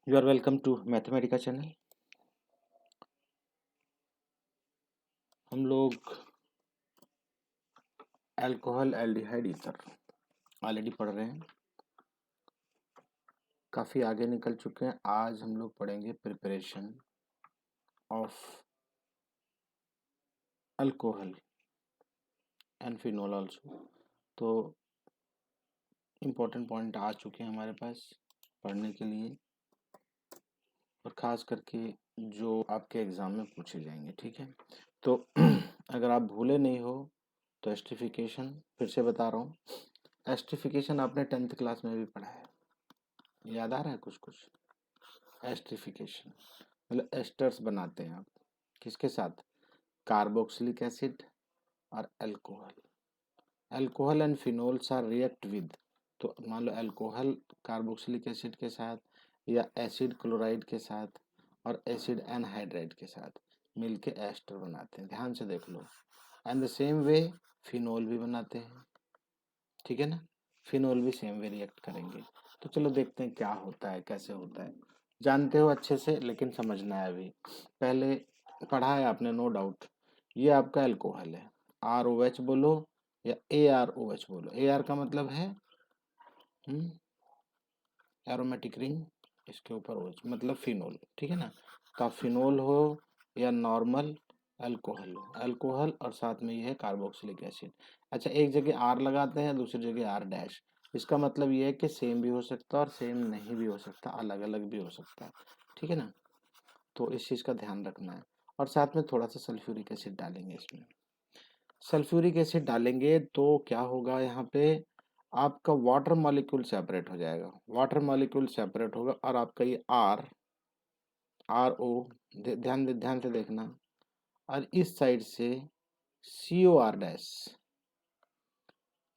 You are welcome to Mathematica channel. हम लोग alcohol aldehyde ether already पढ़ रहे हैं, काफ़ी आगे निकल चुके हैं। आज हम लोग पढ़ेंगे preparation of alcohol and phenol also. तो इम्पोर्टेंट पॉइंट आ चुके हैं हमारे पास पढ़ने के लिए, और ख़ास करके जो आपके एग्ज़ाम में पूछे जाएंगे। ठीक है, तो अगर आप भूले नहीं हो तो एस्टिफिकेशन फिर से बता रहा हूँ। एस्टिफिकेशन आपने 10th क्लास में भी पढ़ा है, याद आ रहा है कुछ कुछ? एस्टिफिकेशन मतलब एस्टर्स बनाते हैं आप किसके साथ? कार्बोक्सिलिक एसिड और alcohol. Alcohol and phenols are react with, तो मान लो अल्कोहल कार्बोक्सिलिक एसिड के साथ या एसिड क्लोराइड के साथ और एसिड एनहाइड्राइड के साथ मिलके एस्टर बनाते हैं। ध्यान से देख लो। And the same way phenol भी बनाते हैं, ठीक है ना? फिनोल भी सेम वे रिएक्ट करेंगे। तो चलो देखते हैं क्या होता है, कैसे होता है। जानते हो अच्छे से, लेकिन समझना है अभी। पहले पढ़ा है आपने, नो डाउट। ये आपका अल्कोहल है, आर ओ एच बोलो या ए आर ओ एच बोलो। ए आर का मतलब है एरोमेटिक रिंग, इसके ऊपर ओ एच मतलब फिनोल, ठीक है ना? तो आप फिनोल हो या नॉर्मल अल्कोहल हो, अल्कोहल और साथ में ये है कार्बोक्सिलिक एसिड। अच्छा, एक जगह आर लगाते हैं, दूसरी जगह आर डैश। इसका मतलब ये है कि सेम भी हो सकता है और सेम नहीं भी हो सकता, अलग अलग भी हो सकता है, ठीक है ना? तो इस चीज़ का ध्यान रखना है। और साथ में थोड़ा सा सल्फ्यूरिक एसिड डालेंगे इसमें। सल्फ्यूरिक एसिड डालेंगे तो क्या होगा, यहाँ पे आपका वाटर मॉलिक्यूल सेपरेट हो जाएगा। वाटर मॉलिक्यूल सेपरेट होगा और आपका ये आर आर ओ, ध्यान से देखना, और इस साइड से सी ओ आर डैश,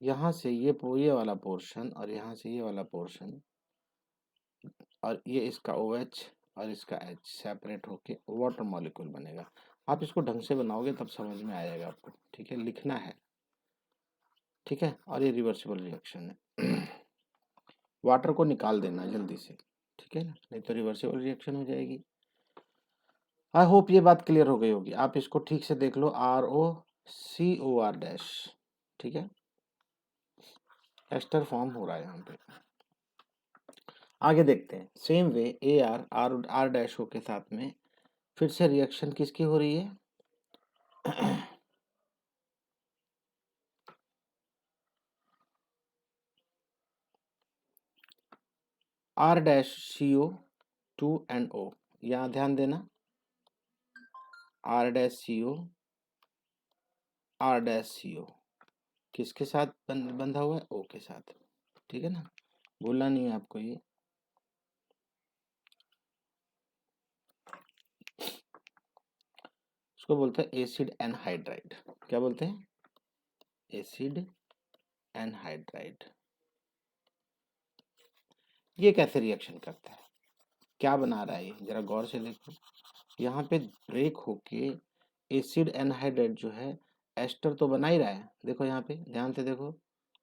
यहाँ से ये वाला पोर्शन और यहाँ से ये वाला पोर्शन, और ये इसका ओ एच और इसका एच सेपरेट होके वाटर मॉलिक्यूल बनेगा। आप इसको ढंग से बनाओगे तब समझ में आएगा आपको, ठीक है? लिखना है, ठीक है? और ये रिवर्सिबल रिएक्शन है। वाटर को निकाल देना जल्दी से, ठीक है ना? नहीं तो रिवर्सिबल रिएक्शन हो जाएगी। आई होप ये बात क्लियर हो गई होगी। आप इसको ठीक से देख लो, आर ओ सी ओ आर डैश, ठीक है? एस्टर फॉर्म हो रहा है यहाँ पे। आगे देखते हैं। Same way A R R R dash O के साथ में फिर से रिएक्शन किसकी हो रही है? R dash C O 2 and O, यहाँ ध्यान देना। R dash C O, R dash C O किसके साथ बंधा हुआ है? ओ के साथ, ठीक है ना? भूलना नहीं है आपको ये। इसको बोलते हैं एसिड एनहाइड्राइड। क्या बोलते हैं? Acid anhydride. ये कैसे रिएक्शन करता है, क्या बना रहा है ये, जरा गौर से देखो। यहाँ पे ब्रेक होके एसिड एनहाइड्राइड जो है एस्टर तो बना ही रहा है। देखो यहाँ पे ध्यान से देखो,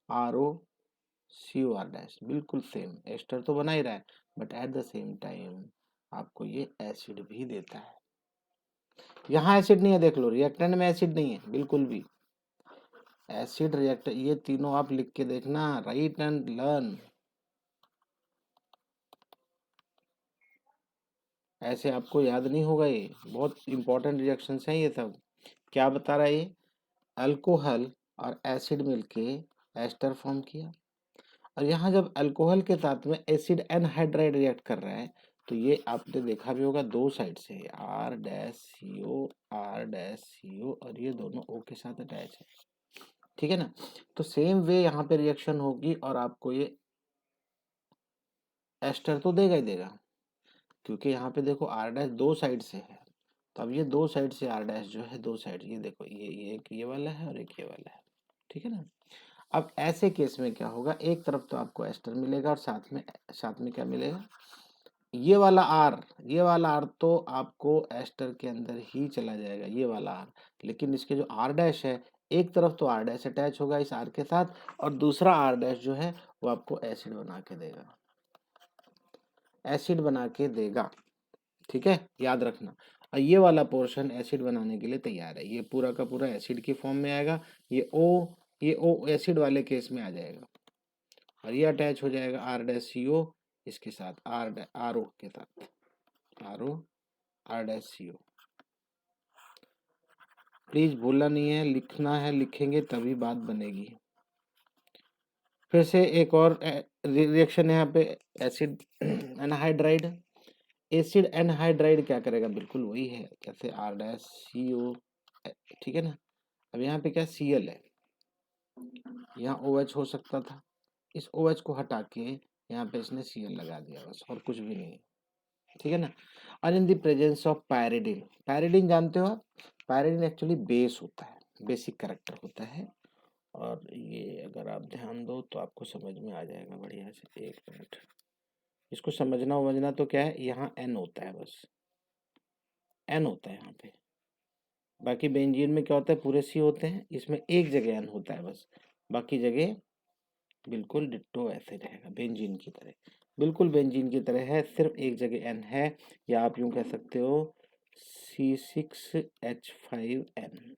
आर ओ सी ओ आर डैश, बिल्कुल सेम एस्टर तो बना ही रहा है, but at the same time आपको ये एसिड भी देता है। यहाँ एसिड नहीं है, देख लो, रिएक्टेंट में एसिड नहीं है बिल्कुल भी। एसिड रिएक्ट, ये तीनों आप लिख के देखना, राइट एंड लर्न। ऐसे आपको याद नहीं होगा, ये बहुत इंपॉर्टेंट रिएक्शंस हैं ये सब। क्या बता रहा है ये? अल्कोहल और एसिड मिलके एस्टर फॉर्म किया, और यहाँ जब अल्कोहल के साथ में एसिड एनहाइड्राइड रिएक्ट कर रहा है, तो ये आपने देखा भी होगा दो साइड से, R dash C O, R dash C O, और ये दोनों ओ के साथ अटैच है, ठीक है ना? तो सेम वे यहाँ पे रिएक्शन होगी और आपको ये एस्टर तो देगा ही देगा, क्योंकि यहाँ पे देखो आर डैश दो साइड से है। तो अब ये दो साइड से आर डैश जो है, दो साइड, ये देखो, ये एक ये वाला है और एक ये वाला है, ठीक है ना? अब ऐसे केस में क्या होगा, एक तरफ तो आपको एस्टर मिलेगा और साथ में क्या मिलेगा? ये वाला आर तो आपको एस्टर के अंदर ही चला जाएगा, ये वाला आर। लेकिन इसके जो आर डैश है, एक तरफ तो आर डैश अटैच होगा इस आर के साथ, और दूसरा आर डैश जो है वो आपको एसिड बना के देगा। एसिड बना के देगा। ठीक है, याद रखना। और ये वाला पोर्शन एसिड बनाने के लिए तैयार है, ये पूरा का पूरा एसिड की फॉर्म में आएगा। ये ओ एसिड वाले केस में आ जाएगा और ये अटैच हो जाएगा आर डैश सी ओ इसके साथ, आर ओ के साथ, R O R dash C O. Please भूलना नहीं है, लिखना है, लिखेंगे तभी बात बनेगी। फिर से एक और रिएक्शन है यहाँ पे, एसिड एनहाइड्राइड। एसिड एनहाइड्राइड क्या करेगा, बिल्कुल वही है जैसे आर डैश सी ओ, ठीक है ना। अब यहाँ पे क्या सी एल है, यहाँ ओ एच हो सकता था, इस ओ एच को हटा के यहाँ पे इसने सी एल लगा दिया, बस और कुछ भी नहीं है, ठीक है ना। और इन द प्रेजेंस ऑफ पायरिडिन, पायरिडिन जानते हो आप, पायरिडिन एक्चुअली बेस होता है, बेसिक कैरेक्टर होता है। और ये अगर आप ध्यान दो तो आपको समझ में आ जाएगा बढ़िया से। एक मिनट, इसको समझना तो क्या है, यहाँ एन होता है, बस एन होता है यहाँ पे। बाकी बेंजीन में क्या होता है, पूरे सी होते हैं, इसमें एक जगह एन होता है बस, बाकी जगह बिल्कुल डिट्टो ऐसे रहेगा बेंजीन की तरह, बिल्कुल बेंजीन की तरह है, सिर्फ एक जगह एन है, या आप यूं कह सकते हो C6H5N।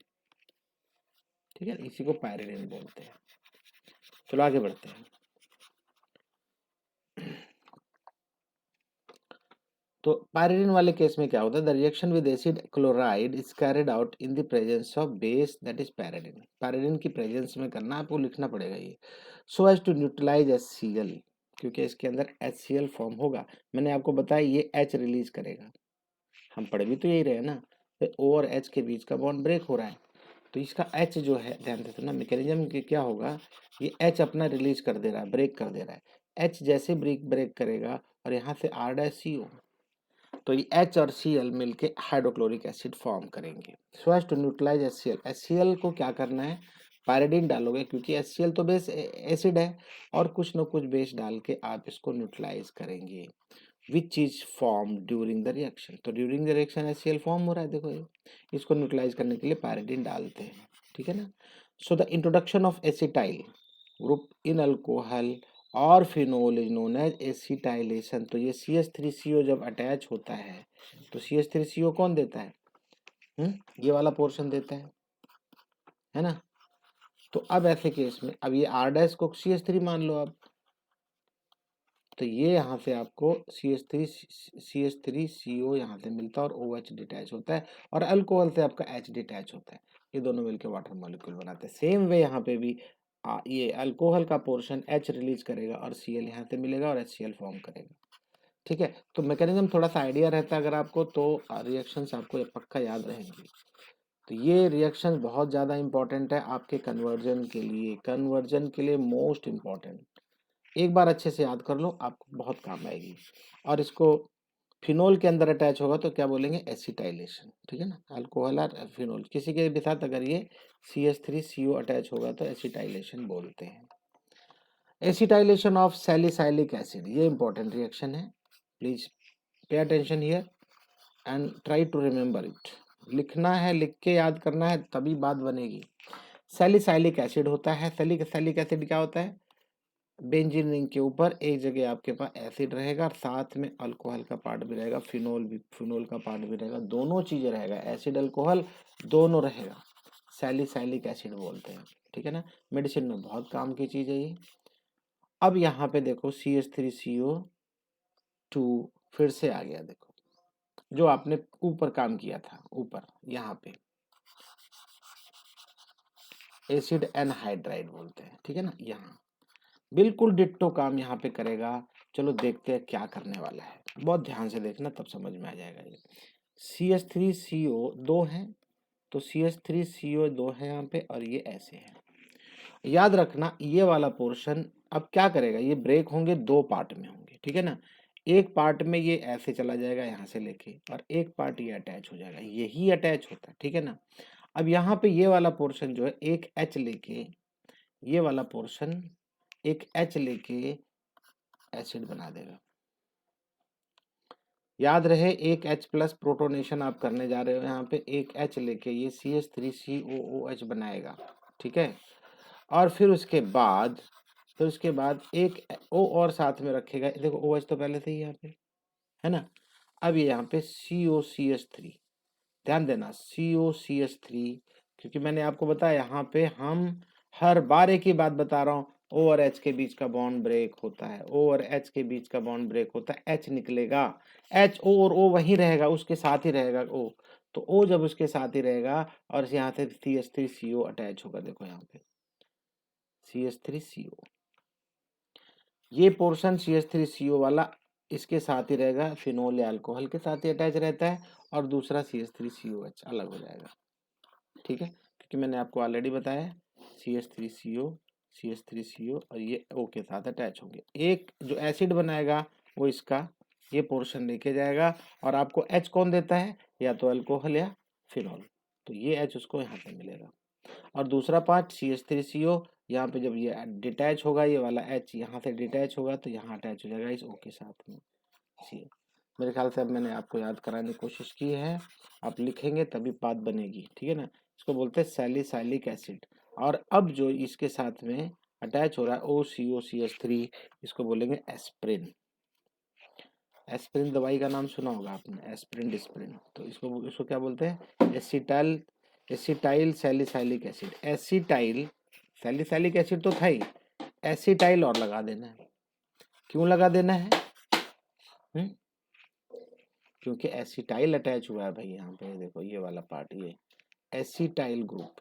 ठीक है, इसी को पायरिडिन बोलते हैं। चलो आगे बढ़ते हैं। तो पायरिडिन वाले केस में क्या होता है, the reaction with acid chloride is carried out in the presence of base that is pyridine. Pyridine की प्रेजेंस में करना, आपको लिखना पड़ेगा ये, so as to neutralise HCl, क्योंकि इसके अंदर HCl फॉर्म होगा। मैंने आपको बताया ये H रिलीज करेगा, हम पढ़ भी तो यही रहे ना, तो O और H के बीच का बॉन्ड ब्रेक हो रहा है, तो इसका H जो है, ध्यान से सुनना, मैकेनिज्म के क्या होगा, ये H अपना रिलीज कर दे रहा है, ब्रेक कर दे रहा है। H जैसे ब्रेक करेगा और यहाँ से R-CO, तो ये H और Cl मिलके हाइड्रोक्लोरिक एसिड फॉर्म करेंगे। So as to neutralise HCl, HCl को क्या करना है, पायरिडिन डालोगे, क्योंकि HCl तो बेस एसिड है, और कुछ न कुछ बेस डाल के आप इसको न्यूट्रलाइज करेंगे। Which is form during the reaction, तो during the reaction HCl form हो रहा है, देखो ये, इसको न्यूट्रलाइज करने के लिए पायरिडिन डालते हैं, ठीक है ना। So the introduction of acetyl group in alcohol और phenol is known as acetylation. तो ये CH3CO जब अटैच होता है तो CH3CO कौन देता है, ये वाला पोर्शन देता है ना। तो अब ऐसे केस में, अब ये R डैश को CH3 मान लो आप, तो ये यहाँ से आपको CH3CO यहाँ से मिलता है और OH डिटैच होता है, और अल्कोहल से आपका H डिटैच होता है, ये दोनों मिलकर वाटर मॉलिक्यूल बनाते हैं। सेम वे यहाँ पे भी ये अल्कोहल का पोर्शन H रिलीज करेगा और Cl यहाँ से मिलेगा और HCl फॉर्म करेगा। ठीक है, तो मैकेनिज्म थोड़ा सा आइडिया रहता है अगर आपको, तो रिएक्शंस आपको ये पक्का याद रहेंगी। तो ये रिएक्शन बहुत ज़्यादा इंपॉर्टेंट है आपके कन्वर्जन के लिए, कन्वर्जन के लिए मोस्ट इम्पॉर्टेंट। एक बार अच्छे से याद कर लो, आपको बहुत काम आएगी। और इसको फिनोल के अंदर अटैच होगा तो क्या बोलेंगे, एसिटाइलेशन, ठीक है ना। अल्कोहल और फिनोल किसी के भी साथ अगर ये CH3CO अटैच होगा तो एसिटाइलेशन बोलते हैं। एसिटाइलेशन ऑफ सैलिसाइलिक एसिड, ये इंपॉर्टेंट रिएक्शन है, please pay attention here and try to remember it. लिखना है, लिख के याद करना है, तभी बात बनेगी। सैलिसाइलिक एसिड होता है, सैलिक एसिड क्या होता है, बेंजीन रिंग के ऊपर एक जगह आपके पास एसिड रहेगा, साथ में अल्कोहल का पार्ट भी रहेगा, फिनोल का पार्ट भी रहेगा, दोनों चीजें रहेगा, एसिड अल्कोहल दोनों रहेगा, सैलिसाइलिक एसिड बोलते हैं, ठीक है ना। मेडिसिन में बहुत काम की चीज है ये। अब यहाँ पे देखो CH3CO2 फिर से आ गया, देखो जो आपने ऊपर काम किया था, ऊपर यहाँ पे एसिड एनहाइड्राइड बोलते हैं, ठीक है ना, यहाँ बिल्कुल डिट्टो काम यहाँ पे करेगा। चलो देखते हैं क्या करने वाला है, बहुत ध्यान से देखना तब समझ में आ जाएगा। ये CH3CO2 है, तो CH3CO2 है यहाँ पे, और ये ऐसे है। याद रखना ये वाला पोर्शन अब क्या करेगा, ये ब्रेक होंगे, दो पार्ट में होंगे, ठीक है ना। एक पार्ट में ये ऐसे चला जाएगा यहाँ से लेके, और एक पार्ट ये अटैच हो जाएगा, यही अटैच होता है, ठीक है ना। अब यहाँ पे ये वाला पोर्शन जो है एक H लेके, ये वाला पोर्शन एक H लेके एसिड बना देगा। याद रहे, एक H प्लस प्रोटोनेशन आप करने जा रहे हो, यहाँ पे एक H लेके ये CH3COOH बनाएगा, ठीक है। और फिर उसके बाद एक O और साथ में रखेगा, देखो OH तो पहले से ही यहाँ पे, है ना। अब ये यहाँ पे COCH3, ध्यान देना COCH3, क्योंकि मैंने आपको बताया यहाँ पे हम हर बार एक ही बात बता रहा हूँ, O और H के बीच का बॉन्ड ब्रेक होता है, O और H के बीच का बॉन्ड ब्रेक होता है, H निकलेगा, H O और O वहीं रहेगा, उसके साथ ही रहेगा O, तो O जब उसके साथ ही रहेगा और यहाँ से CH3CO अटैच होगा, देखो यहाँ पे CH3CO, ये पोर्शन CH3CO वाला इसके साथ ही रहेगा, फिनोल या अल्कोहल के साथ ही अटैच रहता है, और दूसरा CH3COH अलग हो जाएगा, ठीक है, क्योंकि मैंने आपको ऑलरेडी बताया CH3CO, CH3CO और ये O के साथ अटैच होंगे। एक जो एसिड बनाएगा वो इसका ये पोर्शन लेके जाएगा, और आपको H कौन देता है, या तो अल्कोहल या फिनोल, तो ये H उसको यहाँ पे मिलेगा। और दूसरा पार्ट CH3CO, यहाँ पे जब ये डिटैच होगा, ये वाला H यहाँ से डिटैच होगा तो यहाँ अटैच हो जाएगा इस O के साथ में C। मेरे ख्याल से अब मैंने आपको याद कराने की कोशिश की है, आप लिखेंगे तभी बात बनेगी, ठीक है ना। इसको बोलते हैं सैलिसाइलिक एसिड, और अब जो इसके साथ में अटैच हो रहा है OCOCH3, इसको बोलेंगे एस्प्रिन। एस्प्रिन दवाई का नाम सुना होगा आपने, एस्प्रिन डिस्प्रिन, तो इसको इसको क्या बोलते हैं, acetyl salicylic acid. Acetyl salicylic acid तो था ही, एसिटाइल और लगा देना है। क्यों लगा देना है, क्योंकि एसिटाइल अटैच हुआ है भाई, यहाँ पे देखो ये वाला पार्ट, ये acetyl group,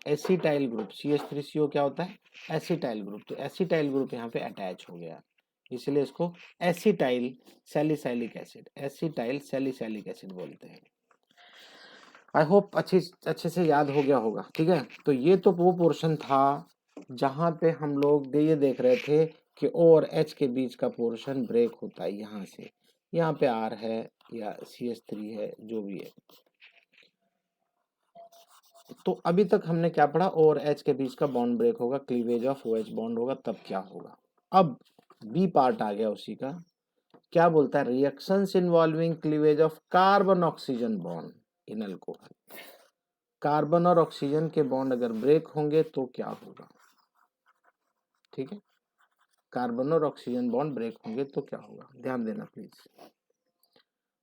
acetyl group CH3CO क्या होता है, एसिटाइल ग्रुप, तो एसिटाइल ग्रुप यहाँ पे अटैच हो गया, इसलिए इसको acetyl salicylic acid, acetyl salicylic acid बोलते हैं। आई होप अच्छे से याद हो गया होगा, ठीक है। तो ये तो वो पोर्शन था जहाँ पे हम लोग ये देख रहे थे कि O और H के बीच का पोर्शन ब्रेक होता है, यहाँ से यहाँ पे R है या CH3 है, जो भी है। तो अभी तक हमने क्या पढ़ा, O और H के बीच का बॉन्ड ब्रेक होगा, क्लीवेज ऑफ OH बॉन्ड होगा, तब क्या होगा। अब बी पार्ट आ गया उसी का, क्या बोलता है, reactions involving cleavage of carbon oxygen bond in alcohol. Carbon और ऑक्सीजन के बॉन्ड अगर ब्रेक होंगे तो क्या होगा, ठीक है, कार्बन और ऑक्सीजन बॉन्ड ब्रेक होंगे तो क्या होगा, ध्यान देना please.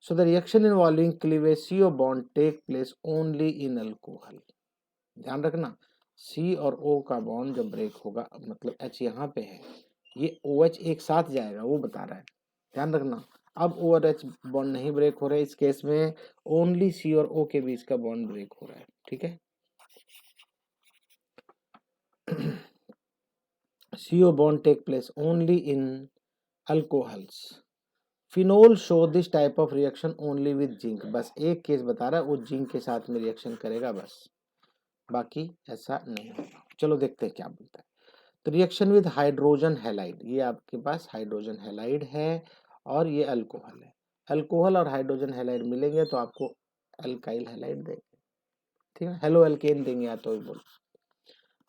So the reaction involving cleavage CO bond take place only in alcohol. ध्यान रखना, C और O का बॉन्ड जब ब्रेक होगा, मतलब H यहाँ पे है, ये OH एक साथ जाएगा, वो बता रहा है, ध्यान रखना। अब O और H बॉन्ड नहीं ब्रेक हो रहा है, इस केस में ओनली C और O के बीच का बॉन्ड ब्रेक हो रहा है, ठीक है। CO bond take place only in alcohols. Phenol show this type of reaction only with zinc, बस एक केस बता रहा है, वो जिंक के साथ में रिएक्शन करेगा बस, बाकी ऐसा नहीं होगा। चलो देखते हैं क्या बोलता है। तो रिएक्शन विद हाइड्रोजन हैलाइड, ये आपके पास हाइड्रोजन हैलाइड है और ये अल्कोहल है, अल्कोहल और हाइड्रोजन हैलाइड मिलेंगे तो आपको अल्काइल हैलाइड देंगे, ठीक है, हेलो एल्केन देंगे, या तो बोल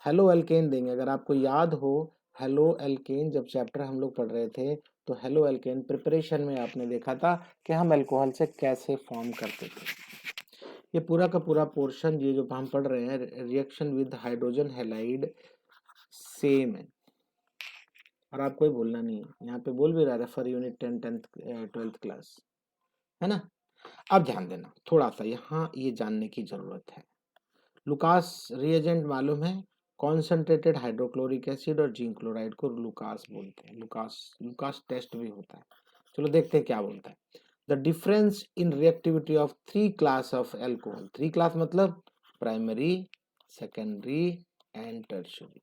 हेलो एल्केन देंगे। अगर आपको याद हो, हेलो एल्केन जब चैप्टर हम लोग पढ़ रहे थे, तो हेलो एल्केन प्रिपरेशन में आपने देखा था कि हम अल्कोहल से कैसे फॉर्म करते थे। ये पूरा का पूरा पोर्शन ये जो हम पढ़ रहे हैं, reaction with hydrogen halide same है, और आपको ही बोलना नहीं है, यहाँ पे बोल भी रहा है रेफर यूनिट 10 12th क्लास, है ना। अब ध्यान देना थोड़ा सा, यहाँ ये जानने की जरूरत है। लुकास रिएजेंट मालूम है, कॉन्सेंट्रेटेड हाइड्रोक्लोरिक एसिड और जिंक क्लोराइड को लुकास बोलते हैं, लुकास टेस्ट भी होता है। चलो देखते हैं क्या बोलता है। The difference in reactivity of 3 class of alcohol, 3 class मतलब प्राइमरी, सेकेंडरी एंड टर्शियरी,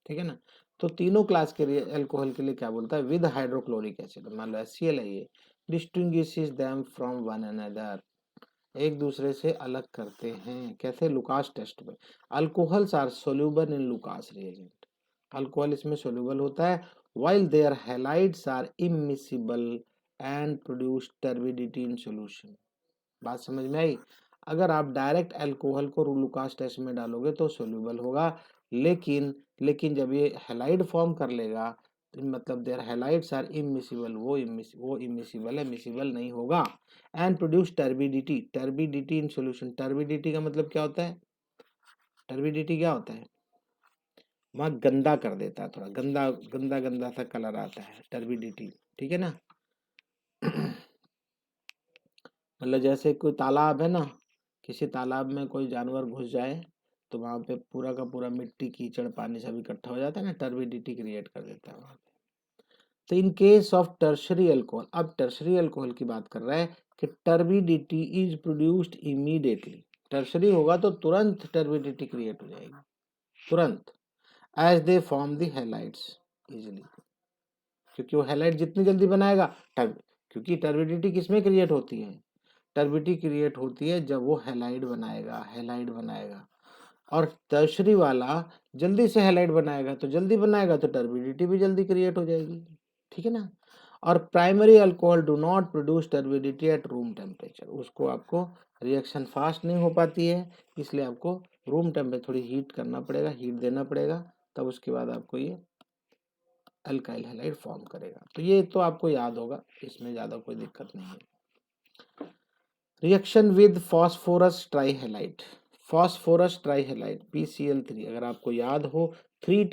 ठीक है ना। तो तीनों क्लास के लिए एल्कोहल के लिए क्या बोलता है, विद हाइड्रोक्लोरिक एसिड, मान लो HCl है, ये distinguishes them from one another, एक दूसरे से अलग करते हैं, कैसे, लुकास टेस्ट में। Alcohols are soluble in Lucas reagent, alcohol इसमें सोल्यूबल होता है, while their halides are immiscible and produce turbidity in solution। बात समझ में आई। अगर आप डायरेक्ट अल्कोहल को लुकास टेस्ट में डालोगे तो सोल्यूबल होगा, लेकिन जब ये हैलाइड फॉर्म कर लेगा, तो मतलब देयर हैलाइड्स आर इमिसिबल, वो इमिसिबल है, मिसिबल नहीं होगा, and produce turbidity in solution. Turbidity का मतलब क्या होता है, टर्बिडिटी क्या होता है, वहाँ गंदा कर देता है, थोड़ा गंदा गंदा गंदा सा कलर आता है टर्बिडिटी, ठीक है ना। मतलब जैसे कोई तालाब है ना, किसी तालाब में कोई जानवर घुस जाए तो वहां पे पूरा का पूरा मिट्टी कीचड़ पानी सब इकट्ठा हो जाता है ना, टर्बिडिटी क्रिएट कर देता है वहां पे। तो in case of tertiary alcohol, अब टर्शरी अल्कोहल की बात कर रहा है कि turbidity is produced immediately. Tertiary होगा तो तुरंत टर्बिडिटी क्रिएट हो जाएगी, तुरंत, as they form the halides easily, क्योंकि वो हैलाइड जितनी जल्दी बनाएगा क्योंकि टर्बिडिटी किसमें क्रिएट होती है, टर्बिडिटी क्रिएट होती है जब वो हैलाइड बनाएगा, हैलाइड बनाएगा। और टर्शरी वाला जल्दी से हैलाइड बनाएगा, तो जल्दी बनाएगा तो टर्बिडिटी भी जल्दी क्रिएट हो जाएगी, ठीक है ना। और primary alcohol do not produce turbidity at room temperature, उसको आपको रिएक्शन फास्ट नहीं हो पाती है, इसलिए आपको रूम टेम्परेचर थोड़ी हीट करना पड़ेगा, हीट देना पड़ेगा, तब उसके बाद आपको ये अल्काइल हैलाइड फॉर्म करेगा। तो ये तो आपको याद होगा, इसमें ज़्यादा कोई दिक्कत नहीं है। Reaction with phosphorus trihalide, phosphorus trihalide PCl3, अगर आपको याद हो 3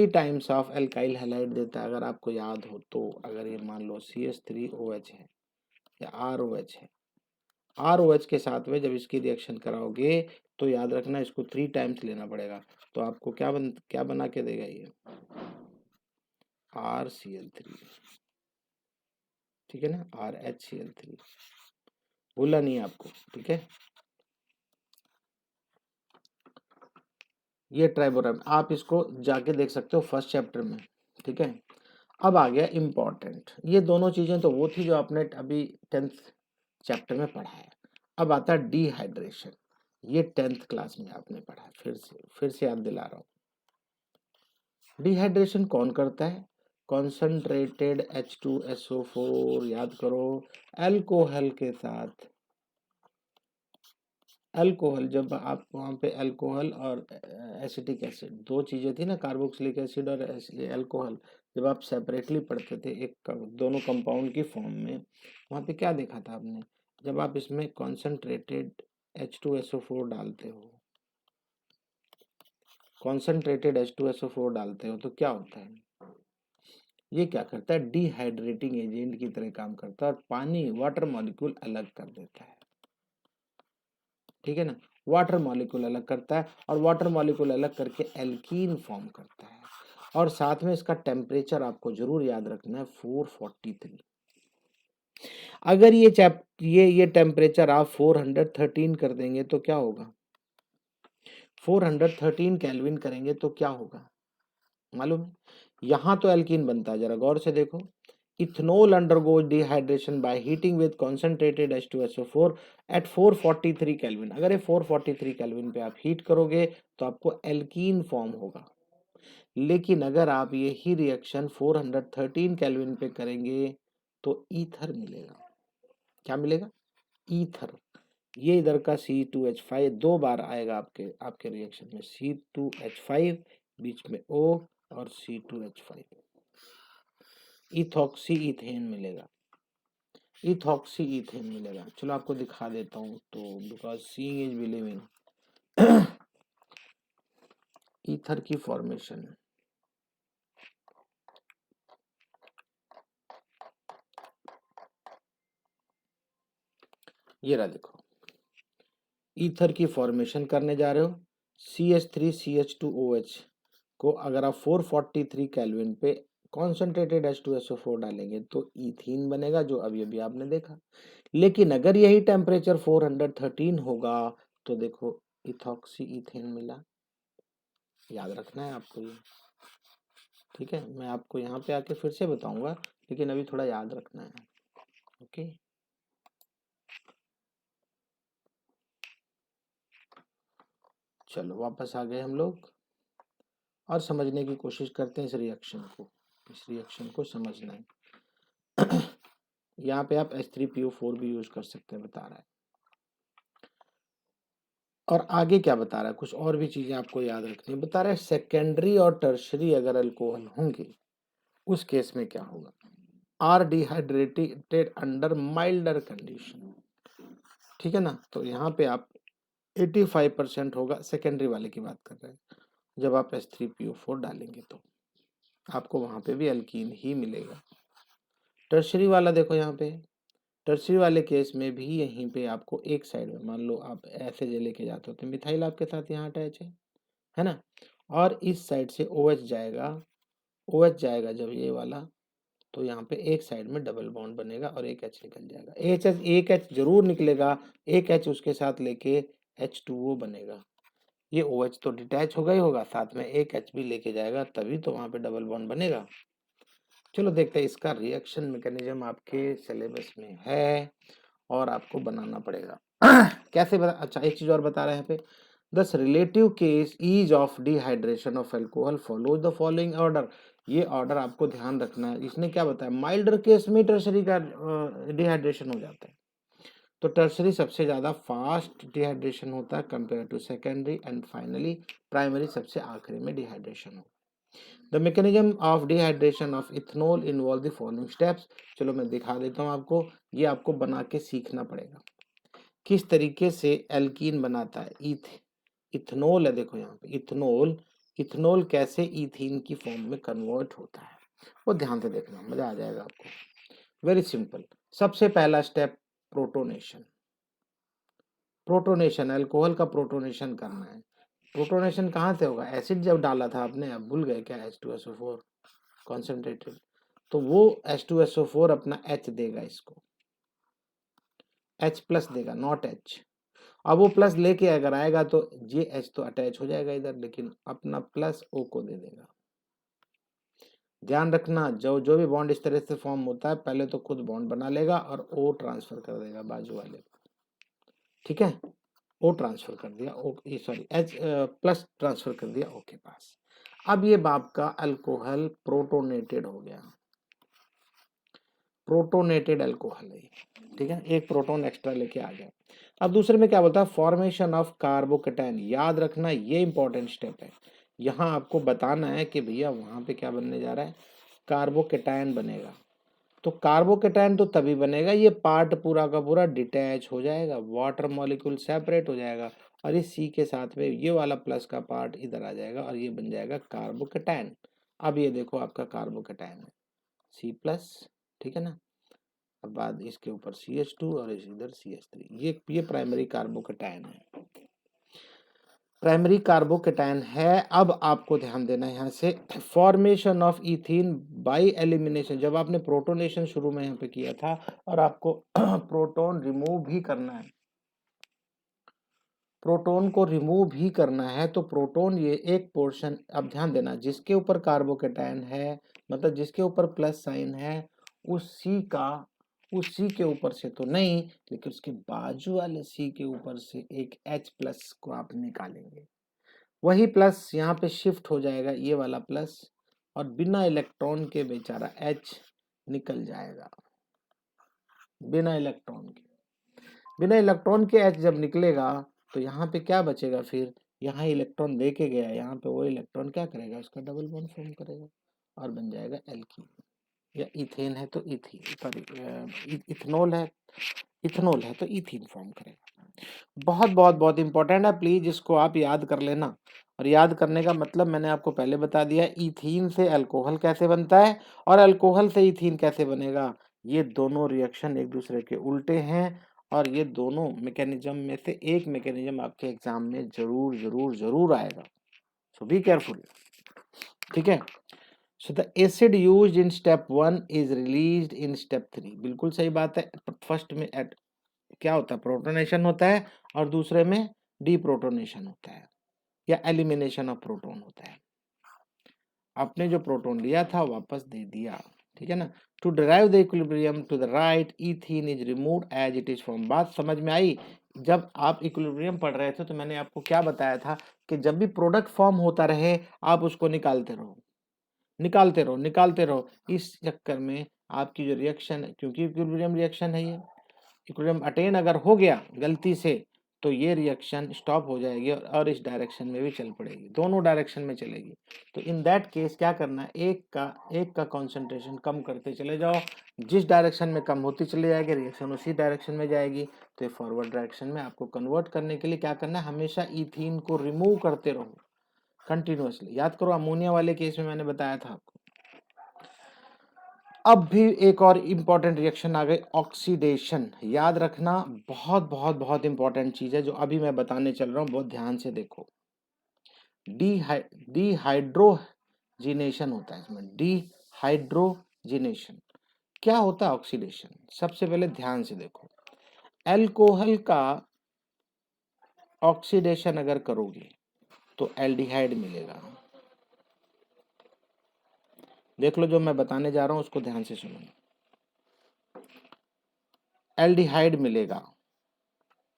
टाइम्स ऑफ अल्काइल हैलाइड देता है, अगर आपको याद हो तो। अगर ये मान लो CH3OH है या ROH है, ROH के साथ में जब इसकी रिएक्शन कराओगे तो याद रखना इसको 3 टाइम्स लेना पड़ेगा, तो आपको क्या बना के देगा ये RCl3, ठीक है ना, RHCl3, भूलना नहीं है आपको, ठीक है। ये ट्राइबोरम आप इसको जाके देख सकते हो फर्स्ट चैप्टर में, ठीक है। अब आ गया इम्पोर्टेंट, ये दोनों चीजें तो वो थी जो आपने अभी 10th चैप्टर में पढ़ा है। अब आता है डिहाइड्रेशन, ये 10th क्लास में आपने पढ़ा है, फिर से याद दिला रहा हूँ। डिहाइड्रेशन कौन करता है, कॉन्सेंट्रेटेड H2SO4, याद करो, अल्कोहल के साथ, अल्कोहल, जब आप वहाँ पे अल्कोहल और एसिटिक एसिड, दो चीजें थी ना, कार्बोक्सिलिक एसिड और अल्कोहल, जब आप सेपरेटली पढ़ते थे एक दोनों कंपाउंड की फॉर्म में, वहाँ पे क्या देखा था आपने, जब आप इसमें कॉन्सेंट्रेटेड H2SO4 डालते हो, कॉन्सेंट्रेटेड H2SO4 डालते हो तो क्या होता है, ये क्या करता है, डिहाइड्रेटिंग एजेंट की तरह काम करता है और पानी वाटर मॉलिक्यूल अलग कर देता है, ठीक है ना। वाटर मॉलिक्यूल अलग करता है और वाटर मॉलिक्यूल अलग करके एल्कीन फॉर्म करता है, और साथ में इसका टेम्परेचर आपको जरूर याद रखना है 443। अगर ये टेम्परेचर आप 413 कर देंगे तो क्या होगा, 413 केल्विन करेंगे तो क्या होगा मालूम है, यहां तो एल्कीन बनता है, जरा गौर से देखो, ethanol undergoes dehydration by heating with concentrated H2SO4 at 443 kelvin. अगर ये 443 केल्विन पे आप हीट करोगे तो आपको एल्कीन फॉर्म होगा, लेकिन अगर आप यही रिएक्शन 413 केल्विन पे करेंगे तो ईथर मिलेगा, क्या मिलेगा, ईथर। ये इधर का C2H5 दो बार आएगा आपके रिएक्शन में, C2H5 बीच में O और C2H5, इथॉक्सी इथेन मिलेगा, इथॉक्सी इथेन मिलेगा। चलो आपको दिखा देता हूँ, तो because seeing is believing. Ether की फॉर्मेशन, ये रहा देखो, ईथर की फॉर्मेशन करने जा रहे हो, CH3CH2OH को अगर आप 443 केल्विन पे कॉन्सेंट्रेटेड H2SO4 डालेंगे तो ईथीन बनेगा, जो अभी अभी आपने देखा। लेकिन अगर यही टेम्परेचर 413 होगा तो देखो इथॉक्सी इथेन मिला, याद रखना है आपको ये, ठीक है। मैं आपको यहाँ पे आके फिर से बताऊंगा, लेकिन अभी थोड़ा याद रखना है, ओके। चलो वापस आ गए हम लोग, और समझने की कोशिश करते हैं इस रिएक्शन को समझना है। यहाँ पे आप H3PO4 भी यूज कर सकते हैं, बता रहा है। और आगे क्या बता रहा है, कुछ और भी चीजें आपको याद रखनी है, बता रहा है सेकेंडरी और टर्शरी अगर अल्कोहल होंगे उस केस में क्या होगा, are dehydrated under milder condition, ठीक है ना। तो यहाँ पे आप 85% होगा, सेकेंडरी वाले की बात कर रहे हैं, जब आप H3PO4 डालेंगे तो आपको वहां पे भी अल्कीन ही मिलेगा। टर्शरी वाला देखो यहाँ पे टर्सरी वाले केस में भी यहीं पे आपको एक साइड में, मान लो आप ऐसे जे लेके जाते हो तो मिथाइल आपके साथ यहाँ अटैच है ना, और इस साइड से OH जाएगा, OH जाएगा जब ये वाला, तो यहाँ पे एक साइड में डबल बॉन्ड बनेगा और एक H निकल जाएगा। एक H जरूर निकलेगा, एक H उसके साथ लेके H2O बनेगा। ये OH तो डिटैच होगा ही होगा, साथ में एक H भी लेके जाएगा, तभी तो वहां पे डबल बॉन्ड बनेगा। चलो देखते हैं, इसका रिएक्शन मैकेनिज्म आपके सिलेबस में है और आपको बनाना पड़ेगा। कैसे बता, अच्छा एक चीज और बता रहे हैं पे, thus relative case ease of dehydration of alcohol follow the following order. ये ऑर्डर आपको ध्यान रखना है। इसने क्या बताया, माइल्डर केस में टर्सरी का डिहाइड्रेशन हो जाता है, तो टर्सरी सबसे ज्यादा फास्ट डिहाइड्रेशन होता है compare to secondary, and finally primary सबसे आखिरी में डिहाइड्रेशन हो। The mechanism of dehydration of ethanol involve the following steps. चलो मैं दिखा देता हूँ आपको, ये आपको बना के सीखना पड़ेगा किस तरीके से एल्कीन बनाता है। इथेनॉल है, देखो यहाँ पे इथेनॉल, इथेनॉल कैसे इथीन की फॉर्म में कन्वर्ट होता है, वो ध्यान से देखना, मजा आ जाएगा आपको। वेरी सिंपल, सबसे पहला स्टेप प्रोटोनेशन। प्रोटोनेशन, अल्कोहल का प्रोटोनेशन करना है। प्रोटोनेशन कहाँ से होगा, एसिड जब डाला था आपने, अब भूल गए क्या, H2SO4 कॉन्सेंट्रेटेड, तो वो H2SO4 अपना H देगा, इसको H प्लस देगा, नॉट H। अब वो प्लस लेके अगर आएगा तो ये H तो अटैच हो जाएगा इधर, लेकिन अपना प्लस O को दे देगा। ध्यान रखना, जो जो भी बॉन्ड इस तरह से फॉर्म होता है, पहले तो खुद बॉन्ड बना लेगा और O ट्रांसफर कर देगा बाजू वाले को, ठीक है। O ट्रांसफर कर दिया, O sorry H plus transfer कर दिया O के पास। अब ये बाप का अल्कोहल प्रोटोनेटेड हो गया, प्रोटोनेटेड अल्कोहल है, ठीक है, एक प्रोटॉन एक्स्ट्रा लेके आ गया। अब दूसरे में क्या बोलता है, फॉर्मेशन ऑफ कार्बोकेटाइन। याद रखना ये इंपॉर्टेंट स्टेप है, यहाँ आपको बताना है कि भैया वहां पे क्या बनने जा रहा है, कार्बोकेटाइन बनेगा। तो कार्बोकेटाइन तो तभी बनेगा, ये पार्ट पूरा का पूरा डिटैच हो जाएगा, वाटर मॉलिक्यूल सेपरेट हो जाएगा, और इस C के साथ में ये वाला प्लस का पार्ट इधर आ जाएगा और ये बन जाएगा कार्बोकेटाइन। अब ये देखो आपका कार्बोकेटाइन है C प्लस, ठीक है ना। अब बाद इसके ऊपर CH2 और इधर CH3, ये प्राइमरी कार्बोकेटाइन है, प्राइमरी कार्बोकेटाइन है। अब आपको ध्यान देना है यहाँ से, formation of ethene by elimination. जब आपने प्रोटोनेशन शुरू में यहाँ पे किया था और आपको प्रोटॉन रिमूव भी करना है, प्रोटॉन को रिमूव भी करना है, तो प्रोटॉन ये एक पोर्शन, अब ध्यान देना, जिसके ऊपर कार्बोकेटाइन है, मतलब जिसके ऊपर प्लस साइन है, उसी के ऊपर से तो नहीं, लेकिन उसके बाजू वाले C के ऊपर से एक H प्लस को आप निकालेंगे, वही प्लस यहाँ पे शिफ्ट हो जाएगा, ये वाला प्लस, और बिना इलेक्ट्रॉन के बेचारा H निकल जाएगा, बिना इलेक्ट्रॉन के। बिना इलेक्ट्रॉन के H जब निकलेगा तो यहाँ पे क्या बचेगा, फिर यहाँ इलेक्ट्रॉन दे के गया, यहाँ पे वो इलेक्ट्रॉन क्या करेगा, उसका डबल बॉन्ड फॉर्म करेगा और बन जाएगा एल्कीन। या इथेन है तो इथीन, सॉरी इथेनॉल है, इथेनॉल है तो इथीन फॉर्म करेगा। बहुत बहुत बहुत इंपॉर्टेंट है, प्लीज इसको आप याद कर लेना। और याद करने का मतलब मैंने आपको पहले बता दिया, इथीन से अल्कोहल कैसे बनता है और अल्कोहल से इथीन कैसे बनेगा। ये दोनों रिएक्शन एक दूसरे के उल्टे हैं, और ये दोनों मैकेनिज्म में से एक मैकेनिज्म आपके एग्जाम में जरूर जरूर जरूर आएगा, सो बी केयरफुल, ठीक है। So the acid used in step 1 is released in step 3, बिल्कुल सही बात है। फर्स्ट में क्या होता है, प्रोटोनेशन होता है, और दूसरे में डीप्रोटोनेशन होता है या एलिमिनेशन ऑफ प्रोटॉन होता है। आपने जो प्रोटॉन लिया था वापस दे दिया, ठीक है ना। To derive the equilibrium to the right, ethene is removed as it is from. बात समझ में आई। जब आप इक्विलिब्रियम पढ़ रहे थे तो मैंने आपको क्या बताया था कि जब भी प्रोडक्ट फॉर्म होता रहे आप उसको निकालते रहो, निकालते रहो, निकालते रहो। इस चक्कर में आपकी जो रिएक्शन है, क्योंकि इक्विलिब्रियम रिएक्शन है, ये इक्विलिब्रियम अटेन अगर हो गया गलती से तो ये रिएक्शन स्टॉप हो जाएगी और इस डायरेक्शन में भी चल पड़ेगी, दोनों डायरेक्शन में चलेगी। तो इन दैट केस क्या करना है, एक का कंसंट्रेशन कम करते चले जाओ, जिस डायरेक्शन में कम होती चली जाएगी रिएक्शन उसी डायरेक्शन में जाएगी। तो ये फॉरवर्ड डायरेक्शन में आपको कन्वर्ट करने के लिए क्या करना है, हमेशा इथीन को रिमूव करते रहो कंटिन्यूअसली। याद करो अमोनिया वाले केस में मैंने बताया था आपको, अब भी एक और इम्पॉर्टेंट रिएक्शन आ गई, ऑक्सीडेशन। याद रखना, बहुत बहुत बहुत इंपॉर्टेंट चीज है जो अभी मैं बताने चल रहा हूं, बहुत ध्यान से देखो। डिहाइड्रोजिनेशन होता है इसमें, डिहाइड्रोजिनेशन। क्या होता है ऑक्सीडेशन? सबसे पहले ध्यान से देखो, अल्कोहल का ऑक्सीडेशन अगर करोगे तो एल्डिहाइड मिलेगा। देख लो, जो मैं बताने जा रहा हूं उसको ध्यान से सुनो। एल्डिहाइड मिलेगा,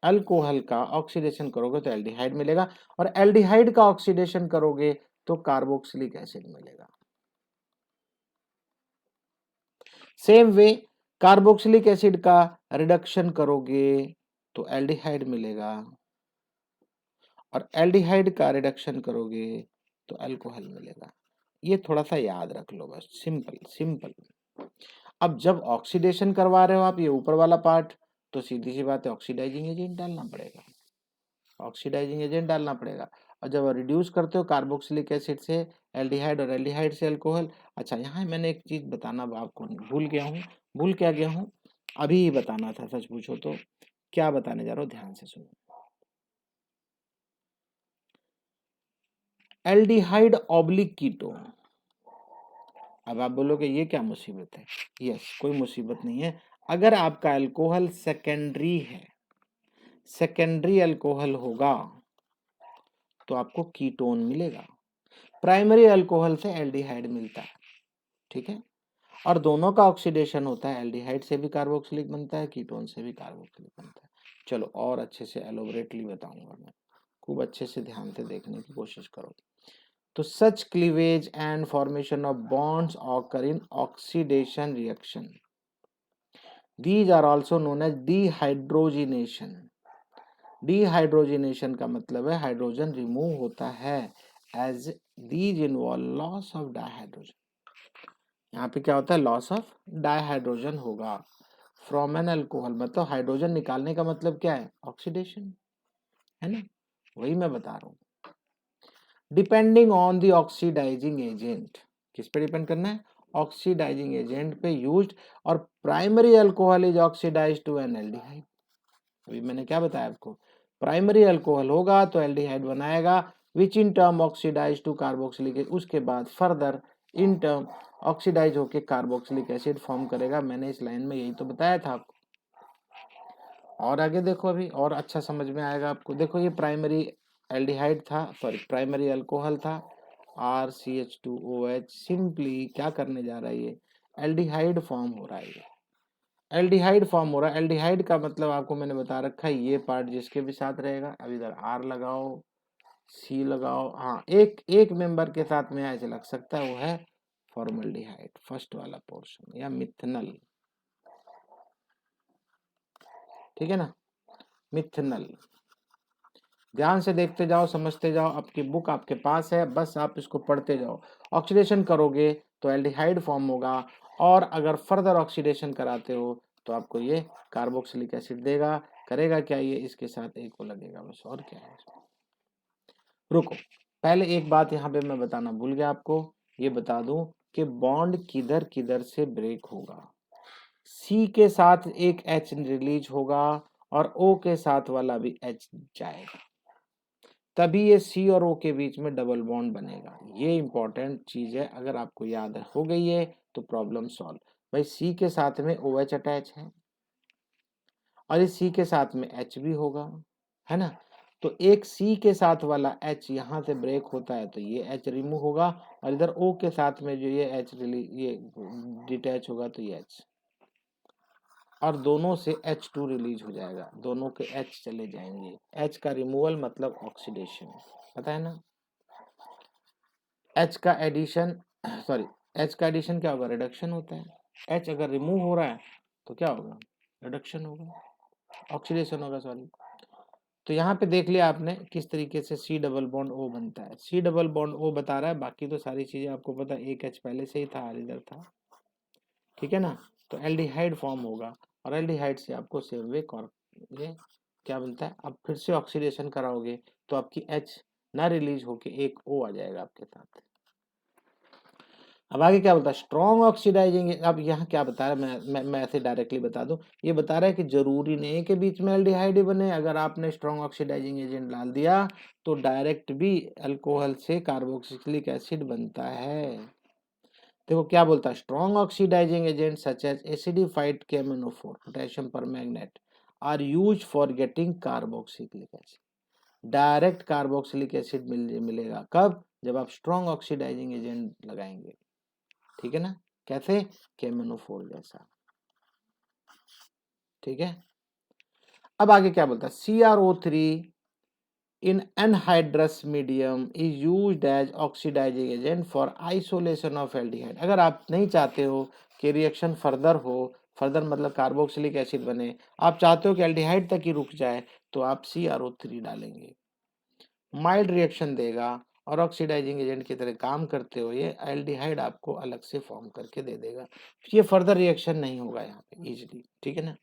अल्कोहल का ऑक्सीडेशन करोगे तो एल्डिहाइड मिलेगा, और एल्डिहाइड का ऑक्सीडेशन करोगे तो कार्बोक्सिलिक एसिड मिलेगा। सेम वे, कार्बोक्सिलिक एसिड का रिडक्शन करोगे तो एल्डिहाइड मिलेगा, और एल्डिहाइड का रिडक्शन करोगे तो अल्कोहल मिलेगा। ये थोड़ा सा याद रख लो बस, सिंपल सिंपल। अब जब ऑक्सीडेशन करवा रहे हो आप ये ऊपर वाला पार्ट, तो सीधी सी बात है ऑक्सीडाइजिंग एजेंट डालना पड़ेगा, ऑक्सीडाइजिंग एजेंट डालना पड़ेगा। और जब रिड्यूस करते हो कार्बोक्सिलिक एसिड से एल्डिहाइड और एल्डिहाइड से अल्कोहल। अच्छा, यहाँ मैंने एक चीज बताना आपको भूल गया हूँ। भूल क्या गया हूँ? अभी ही बताना था, सच पूछो तो क्या बताने जा रहा हूँ, ध्यान से सुनो। Aldehyde oblique ketone. अब आप बोलोगे ये क्या मुसीबत है? यस, कोई मुसीबत नहीं है। अगर आपका अल्कोहल सेकेंडरी है, सेकेंडरी अल्कोहल होगा तो आपको कीटोन मिलेगा। प्राइमरी अल्कोहल से एल्डिहाइड मिलता है, ठीक है। और दोनों का ऑक्सीडेशन होता है, एल्डिहाइड से भी कार्बोक्सिलिक बनता है, कीटोन से भी कार्बोक्सिलिक बनता है। चलो और अच्छे से एलोबरेटली बताऊंगा मैं, खूब अच्छे से ध्यान से देखने की कोशिश करो। तो such cleavage and formation of bonds occur in oxidation reaction, these are also known as dehydrogenation. Dehydrogenation का मतलब है हाइड्रोजन रिमूव होता है, as these involve loss of dihydrogen. यहाँ पे क्या होता है? लॉस ऑफ डाइहाइड्रोजन होगा फ्रॉम एन अल्कोहल। मतलब हाइड्रोजन निकालने का मतलब क्या है? ऑक्सीडेशन, है ना? वही मैं बता रहा हूँ। Depending on the oxidizing agent, किस पे डिपेंड करना है? ऑक्सीडाइजिंग एजेंट पे यूज्ड। और primary alcohol is oxidized to an aldehyde. अभी मैंने क्या बताया आपको? प्राइमरी अल्कोहल होगा तो एल्डिहाइड बनाएगा, which in term oxidise to carboxylic acid. उसके बाद फर्दर इन टर्म ऑक्सीडाइज होके कार्बोक्सिलिक एसिड फॉर्म करेगा। मैंने इस लाइन में यही तो बताया था आपको। और आगे देखो, अभी और अच्छा समझ में आएगा आपको। देखो, ये प्राइमरी एल्डिहाइड था, सॉरी प्राइमरी अल्कोहल था, RCH2OH। सिंपली क्या करने जा रहा है? ये एल्डिहाइड फॉर्म हो रहा है, ये एल्डिहाइड फॉर्म हो रहा है। एल्डिहाइड का मतलब आपको मैंने बता रखा है, ये पार्ट जिसके भी साथ रहेगा। अब इधर R लगाओ, C लगाओ। हाँ, एक एक मेंबर के साथ में ऐसे लग सकता है, वो है फॉर्मल्डिहाइड, फर्स्ट वाला पोर्शन, या मिथनल, ठीक है ना? मिथनल। ध्यान से देखते जाओ, समझते जाओ। आपकी बुक आपके पास है, बस आप इसको पढ़ते जाओ। ऑक्सीडेशन करोगे तो एल्डिहाइड फॉर्म होगा, और अगर फर्दर ऑक्सीडेशन कराते हो तो आपको ये कार्बोक्सिलिक एसिड देगा। करेगा क्या ये? इसके साथ एक को लगेगा, बस, और क्या है। रुको, पहले एक बात यहाँ पे मैं बताना भूल गया आपको, ये बता दूं कि बॉन्ड किधर किधर से ब्रेक होगा। सी के साथ एक H रिलीज होगा, और O के साथ वाला भी H जाएगा, तभी ये सी और ओ के बीच में डबल बॉन्ड बनेगा। ये इंपॉर्टेंट चीज है, अगर आपको याद हो गई है तो प्रॉब्लम सॉल्व। भाई, सी के साथ में OH अटैच है, और इस सी के साथ में H भी होगा, है ना? तो एक सी के साथ वाला H यहाँ से ब्रेक होता है तो ये H रिमूव होगा, और इधर O के साथ में जो ये H ये डिटैच होगा तो ये H, और दोनों से H2 रिलीज हो जाएगा, दोनों के H चले जाएंगे। H का रिमूवल मतलब ऑक्सीडेशन, पता है ना? H का एडिशन, सॉरी, H का एडिशन क्या होगा? रिडक्शन होता है। H अगर रिमूव हो रहा है तो क्या होगा? रिडक्शन होगा, ऑक्सीडेशन होगा, सॉरी। तो यहाँ पे देख लिया आपने किस तरीके से C डबल बॉन्ड O बनता है। C डबल बॉन्ड O बता रहा है, बाकी तो सारी चीजें आपको पता है। एक H पहले से ही था, R इधर था, ठीक है ना? तो एल्डिहाइड फॉर्म होगा, और एल्डिहाइड से आपको सेम वे ये क्या बनता है? अब फिर से ऑक्सीडेशन कराओगे तो आपकी H ना रिलीज होके एक O आ जाएगा आपके साथ। अब आगे क्या बोलता है, स्ट्रॉन्ग ऑक्सीडाइजिंग। अब यहाँ क्या बता रहा है, मैं ऐसे डायरेक्टली बता दूं, ये बता रहा है कि जरूरी नहीं है कि बीच में एल्डिहाइड ही बने। अगर आपने स्ट्रॉन्ग ऑक्सीडाइजिंग एजेंट डाल दिया तो डायरेक्ट भी अल्कोहल से कार्बोक्सिलिक एसिड बनता है। देखो क्या बोलता है, strong oxidizing agent such as acidified KMnO4 potassium permanganate are use for getting carboxylic acid. Direct carboxylic acid मिलेगा कब, जब आप स्ट्रॉन्ग ऑक्सीडाइजिंग एजेंट लगाएंगे। ठीक है ना, कैसे, KMnO4 जैसा। ठीक है, अब आगे क्या बोलता है, CrO3 in anhydrous medium is used as oxidizing agent for isolation of aldehyde। अगर आप नहीं चाहते हो कि रिएक्शन फर्दर हो, फर्दर मतलब कार्बोक्सिलिक एसिड बने, आप चाहते हो कि एल्डिहाइड तक ही रुक जाए, तो आप CrO3 डालेंगे। माइल्ड रिएक्शन देगा और ऑक्सीडाइजिंग एजेंट की तरह काम करते हुए एल्डिहाइड आपको अलग से फॉर्म करके दे देगा। ये फर्दर रिएक्शन नहीं होगा यहाँ पे इजीली। ठीक है ना।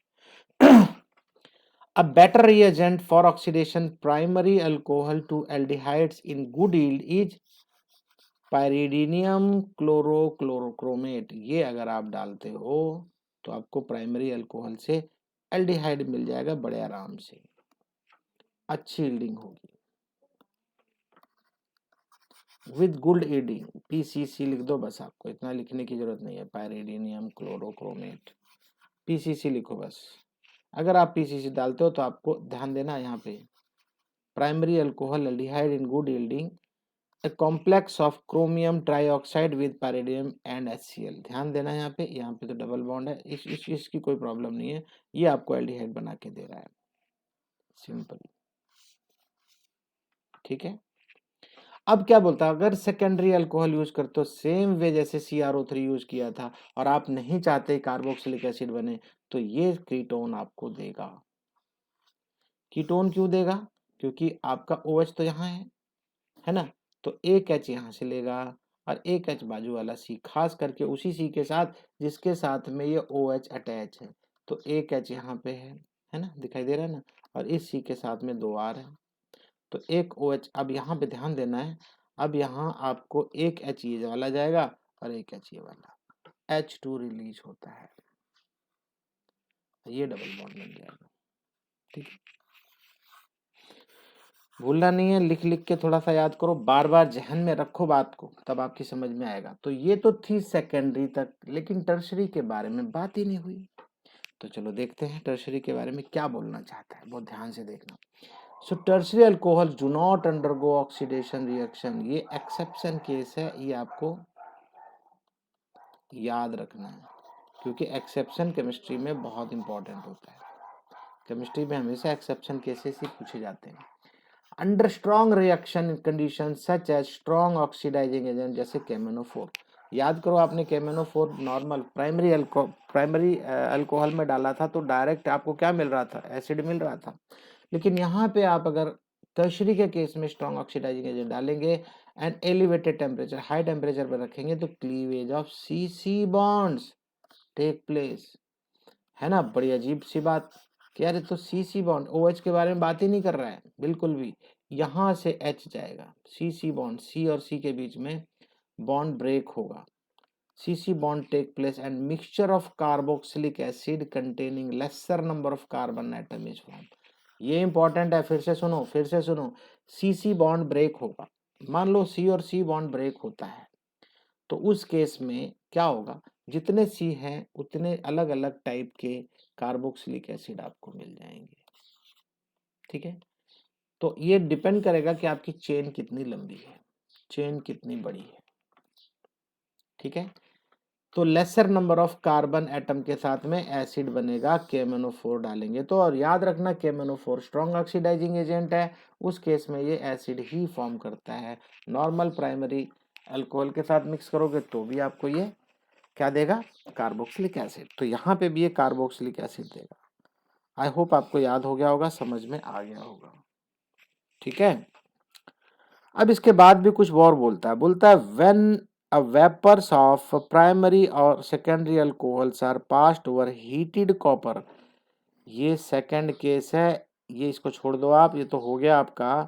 A better reagent for oxidation primary alcohol to aldehydes in good yield is pyridinium chlorochlorochromate। ये अगर आप डालते हो तो आपको प्राइमरी अल्कोहल से एल्डिहाइड मिल जाएगा बड़े आराम से, अच्छी यील्डिंग होगी विद गुड यील्डिंग। PCC लिख दो बस, आपको इतना लिखने की जरूरत नहीं है, पायरिडिनियम क्लोरोक्रोमेट, PCC लिखो बस। अगर आप PCC डालते हो तो आपको ध्यान देना यहाँ पे, primary alcohol aldehyde in good yielding, a complex of chromium trioxide with pyridium and HCl। ध्यान देना यहाँ पे तो डबल बॉन्ड है, इसकी कोई प्रॉब्लम नहीं है, ये आपको एल्डिहाइड बना के दे रहा है, सिंपल। ठीक है, अब क्या बोलता है, अगर सेकेंडरी अल्कोहल यूज करते हो सेम वे जैसे CrO3 यूज किया था और आप नहीं चाहते कार्बोक्सिलिक एसिड बने, तो ये कीटोन आपको देगा। कीटोन क्यों देगा, क्योंकि आपका OH तो यहाँ है ना, तो एक H यहाँ से लेगा और एक H बाजू वाला C, खास करके उसी C के साथ जिसके साथ में ये OH अटैच है। तो एक H यहाँ पे है ना, दिखाई दे रहा है ना, और इस C के साथ में 2 R है, तो एक OH। अब यहाँ पे ध्यान देना है, अब यहाँ आपको एक H ये वाला जाएगा और एक H ये वाला, H2 रिलीज होता है, ये डबल बॉन्ड बन जाएगा। ठीक है, भूलना नहीं है, लिख लिख के थोड़ा सा याद करो, बार बार जहन में रखो बात को, तब आपकी समझ में आएगा। तो ये तो थी सेकेंडरी तक, लेकिन टर्शरी के बारे में बात ही नहीं हुई। तो चलो देखते हैं टर्शरी के बारे में क्या बोलना चाहता है, बहुत ध्यान से देखना। So tertiary alcohol do not undergo oxidation reaction, ये एक्सेप्शन केस है, ये आपको याद रखना है, क्योंकि एक्सेप्शन केमिस्ट्री में बहुत इंपॉर्टेंट होता है। केमिस्ट्री में हमेशा एक्सेप्शन केसेस ही पूछे जाते हैं। Under strong reaction condition such as strong oxidizing agent जैसे KMnO4। याद करो आपने KMnO4 नॉर्मल प्राइमरी अल्कोहल में डाला था तो डायरेक्ट आपको क्या मिल रहा था, एसिड मिल रहा था। लेकिन यहाँ पे आप अगर टर्शरी के केस में स्ट्रॉन्ग ऑक्सीडाइजिंग एजेंट डालेंगे and elevated temperature, high temperature पर रखेंगे, तो cleavage of CC bonds take place. है ना, बड़ी अजीब सी बात कि यार ये तो CC बॉन्ड, OH के बारे में बात ही नहीं कर रहा है बिल्कुल भी। यहां से H जाएगा, CC बॉन्ड, C और C के बीच में बॉन्ड ब्रेक होगा, CC bond take place and mixture of carboxylic acid containing lesser number of carbon atom is form. ये इंपॉर्टेंट है, फिर से सुनो फिर से सुनो, CC बॉन्ड ब्रेक होगा, मान लो C और C बॉन्ड ब्रेक होता है, तो उस केस में क्या होगा, जितने सी हैं उतने अलग अलग टाइप के कार्बोक्सिलिक एसिड आपको मिल जाएंगे। ठीक है, तो ये डिपेंड करेगा कि आपकी चेन कितनी लंबी है, चेन कितनी बड़ी है। ठीक है, तो laser number of carbon atom के साथ में एसिड बनेगा, KMnO4 डालेंगे तो। और याद रखना KMnO4 स्ट्रॉन्ग ऑक्सीडाइजिंग एजेंट है, उस केस में ये एसिड ही फॉर्म करता है। नॉर्मल प्राइमरी अल्कोहल के साथ मिक्स करोगे तो भी आपको ये क्या देगा, कार्बोक्सिलिक एसिड। तो यहाँ पे भी ये कार्बोक्सिलिक एसिड देगा। आई होप आपको याद हो गया होगा, समझ में आ गया होगा। ठीक है, अब इसके बाद भी कुछ और बोलता है when a vapours of primary और secondary alcohols are passed over heated copper. ये सेकंड केस है, ये इसको छोड़ दो आप, ये तो हो गया आपका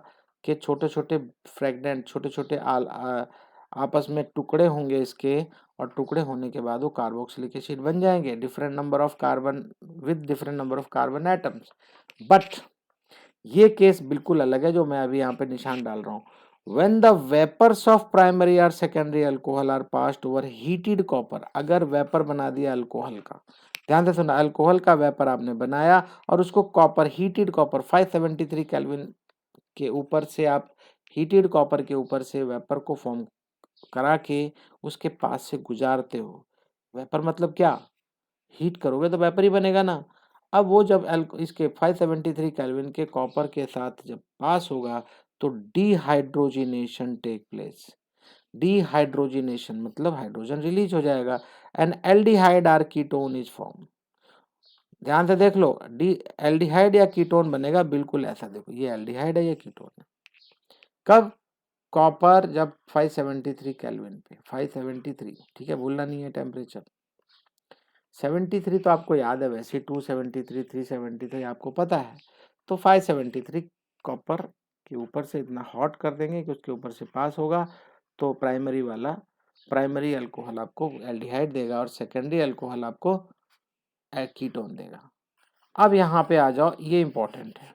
कि छोटे छोटे फ्रेगमेंट, छोटे छोटे आपस में टुकड़े होंगे इसके, और टुकड़े होने के बाद वो कार्बोक्सिलिक एसिड बन जाएंगे, different number of carbon with different number of carbon atoms. But ये केस बिल्कुल अलग है जो मैं अभी यहाँ पे निशान डाल रहा हूँ। When the vapors of primary or secondary alcohol are passed over heated copper, अगर वेपर बना दिया अल्कोहल का, ध्यान से सुना, अल्कोहल का वेपर आपने बनाया और उसको कॉपर, हीटेड कॉपर 573 केल्विन के ऊपर से आप हीटेड कॉपर के ऊपर से वेपर को फॉर्म करा के उसके पास से गुजारते हो। वेपर मतलब क्या, हीट करोगे तो वेपर ही बनेगा ना। अब वो जब इसके 573 केल्विन के कॉपर के साथ जब पास होगा तो डिहाइड्रोजिनेशन टेक प्लेस। डिहाइड्रोजिनेशन मतलब हाइड्रोजन रिलीज हो जाएगा and aldehyde or ketone is form. ध्यान से देख लो, डी एल्डिहाइड या कीटोन बनेगा बिल्कुल ऐसा, देखो ये एल्डिहाइड है, ये कीटोन है। कब, कॉपर जब 573 केल्विन पे, 573, ठीक है, भूलना नहीं है टेम्परेचर। 73 तो आपको याद है वैसे, 273, 373 आपको पता है। तो 573 कॉपर के ऊपर से इतना हॉट कर देंगे कि उसके ऊपर से पास होगा तो प्राइमरी अल्कोहल आपको एल्डिहाइड देगा और सेकेंडरी अल्कोहल आपको कीटोन देगा। अब यहाँ पे आ जाओ, ये इंपॉर्टेंट है,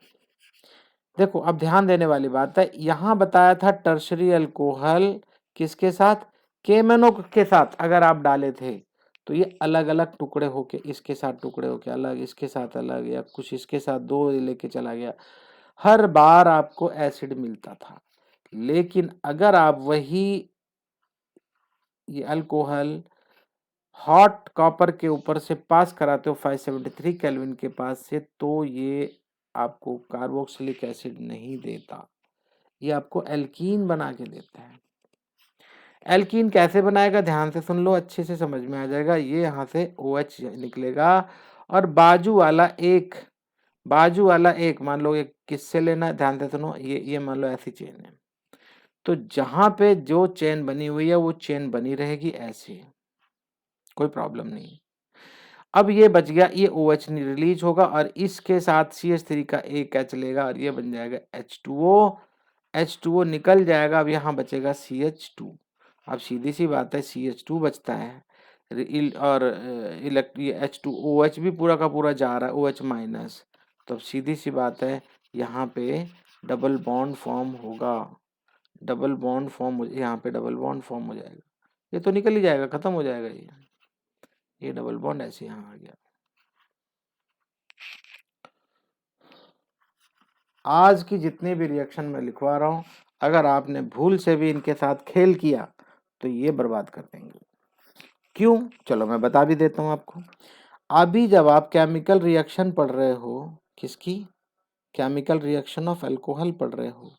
देखो अब ध्यान देने वाली बात है। यहाँ बताया था टर्शरी अल्कोहल किसके साथ, केमेनो के साथ अगर आप डाले थे तो ये अलग अलग टुकड़े होके, इसके साथ टुकड़े होके अलग, इसके साथ अलग, या कुछ इसके साथ दो लेके चला गया, हर बार आपको एसिड मिलता था। लेकिन अगर आप वही ये अल्कोहल हॉट कॉपर के ऊपर से पास कराते हो 573 केल्विन के पास से, तो ये आपको कार्बोक्सिलिक एसिड नहीं देता, ये आपको एल्कीन बना के देता है। एल्कीन कैसे बनाएगा, ध्यान से सुन लो, अच्छे से समझ में आ जाएगा। ये यहाँ से OH निकलेगा और बाजू वाला एक मान लो, एक किससे लेना है, ध्यान से सुनो, ये मान लो ऐसी चेन है, तो जहां पे जो चेन बनी हुई है वो चेन बनी रहेगी ऐसे, कोई प्रॉब्लम नहीं। अब ये बच गया, ये OH रिलीज होगा और इसके साथ CH3 का एक H लेगा और ये बन जाएगा H2O। H2O निकल जाएगा, अब यहाँ बचेगा CH2। अब सीधी सी बात है, CH2 बचता है और ये H2OH भी पूरा का पूरा जा रहा है, OH माइनस, तो अब सीधी सी बात है यहाँ पे डबल बॉन्ड फॉर्म होगा, डबल बॉन्ड फॉर्म यहाँ पे डबल बॉन्ड फॉर्म हो जाएगा, ये तो निकल ही जाएगा, खत्म हो जाएगा ये डबल बॉन्ड ऐसे यहाँ आ गया। आज की जितनी भी रिएक्शन मैं लिखवा रहा हूं, अगर आपने भूल से भी इनके साथ खेल किया तो ये बर्बाद कर देंगे। क्यों, चलो मैं बता भी देता हूं आपको। अभी जब आप केमिकल रिएक्शन पढ़ रहे हो, किसकी, केमिकल रिएक्शन ऑफ अल्कोहल पढ़ रहे हो,